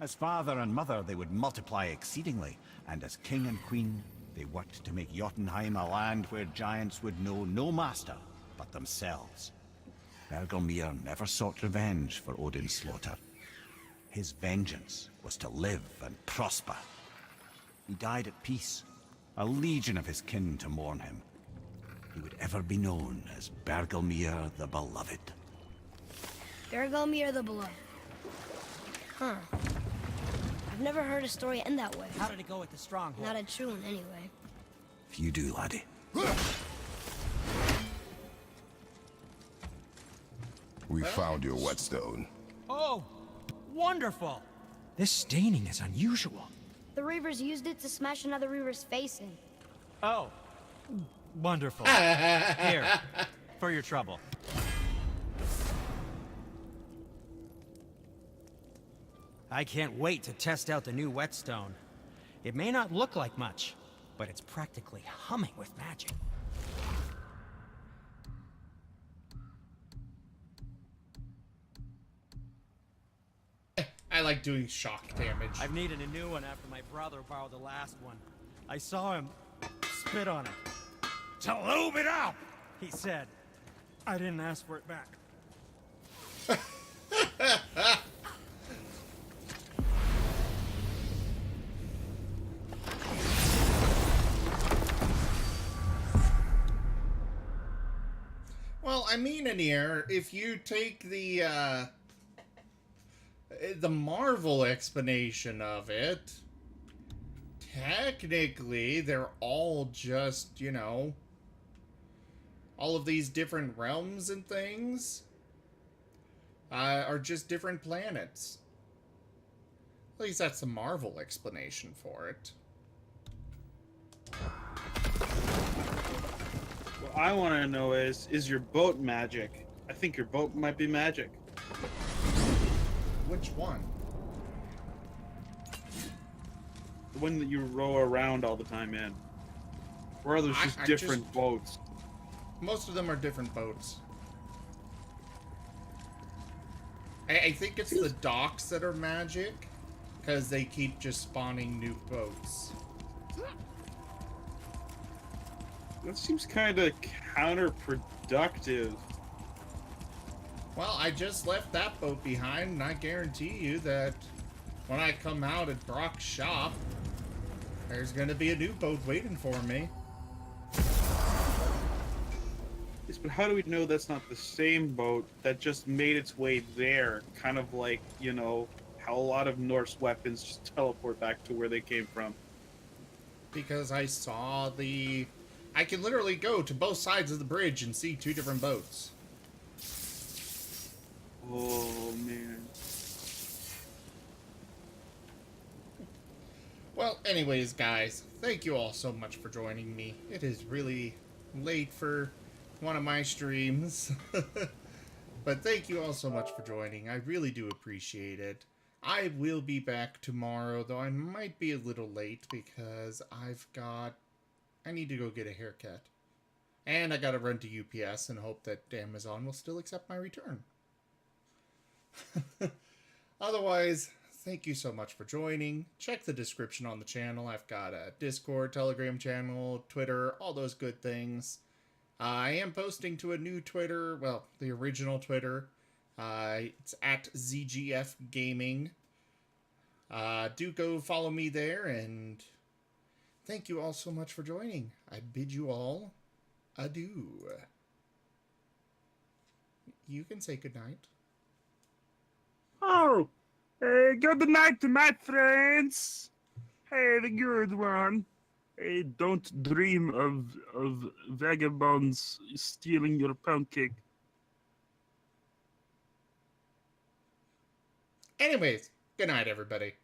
As father and mother, they would multiply exceedingly, and as king and queen, they worked to make Jotunheim a land where giants would know no master but themselves. Bergelmir never sought revenge for Odin's slaughter. His vengeance was to live and prosper. He died at peace, a legion of his kin to mourn him. He would ever be known as Bergelmir the Beloved. Bergelmir the Beloved. Huh. I've never heard a story end that way. How did it go at the stronghold? Not a true one, anyway. Few do, laddie. We found your whetstone. Oh, wonderful! This staining is unusual. The Reavers used it to smash another Reaver's face in. Oh, wonderful. Here, for your trouble. I can't wait to test out the new whetstone. It may not look like much, but it's practically humming with magic. I like doing shock damage. I've needed a new one after my brother borrowed the last one. I saw him spit on it. To lube it up, he said. I didn't ask for it back. Well, I mean, Anir, if you take the Marvel explanation of it, technically they're all just, you know, all of these different realms and things are just different planets. At least that's the Marvel explanation for it. What I want to know is your boat magic? I think your boat might be magic. Which one? The one that you row around all the time in. Or are those just different boats? Most of them are different boats. I think it's the docks that are magic, because they keep just spawning new boats. That seems kind of counterproductive. Well, I just left that boat behind, and I guarantee you that when I come out at Brock's shop, there's going to be a new boat waiting for me. Yes, but how do we know that's not the same boat that just made its way there? Kind of like, you know, how a lot of Norse weapons just teleport back to where they came from. Because I saw the... I can literally go to both sides of the bridge and see two different boats. Oh, man. Well, anyways, guys, thank you all so much for joining me. It is really late for one of my streams. But thank you all so much for joining. I really do appreciate it. I will be back tomorrow, though I might be a little late because I need to go get a haircut. And I gotta run to UPS and hope that Amazon will still accept my return. Otherwise, thank you so much for joining. Check the description on the channel. I've got a Discord, Telegram channel, Twitter, all those good things. I am posting to a new Twitter, well, the original Twitter. It's at ZGF Gaming. Do go follow me there, and thank you all so much for joining. I bid you all adieu. You can say goodnight. Oh, good night, my friends. Have a good one. Don't dream of vagabonds stealing your pound cake. Anyways, good night, everybody.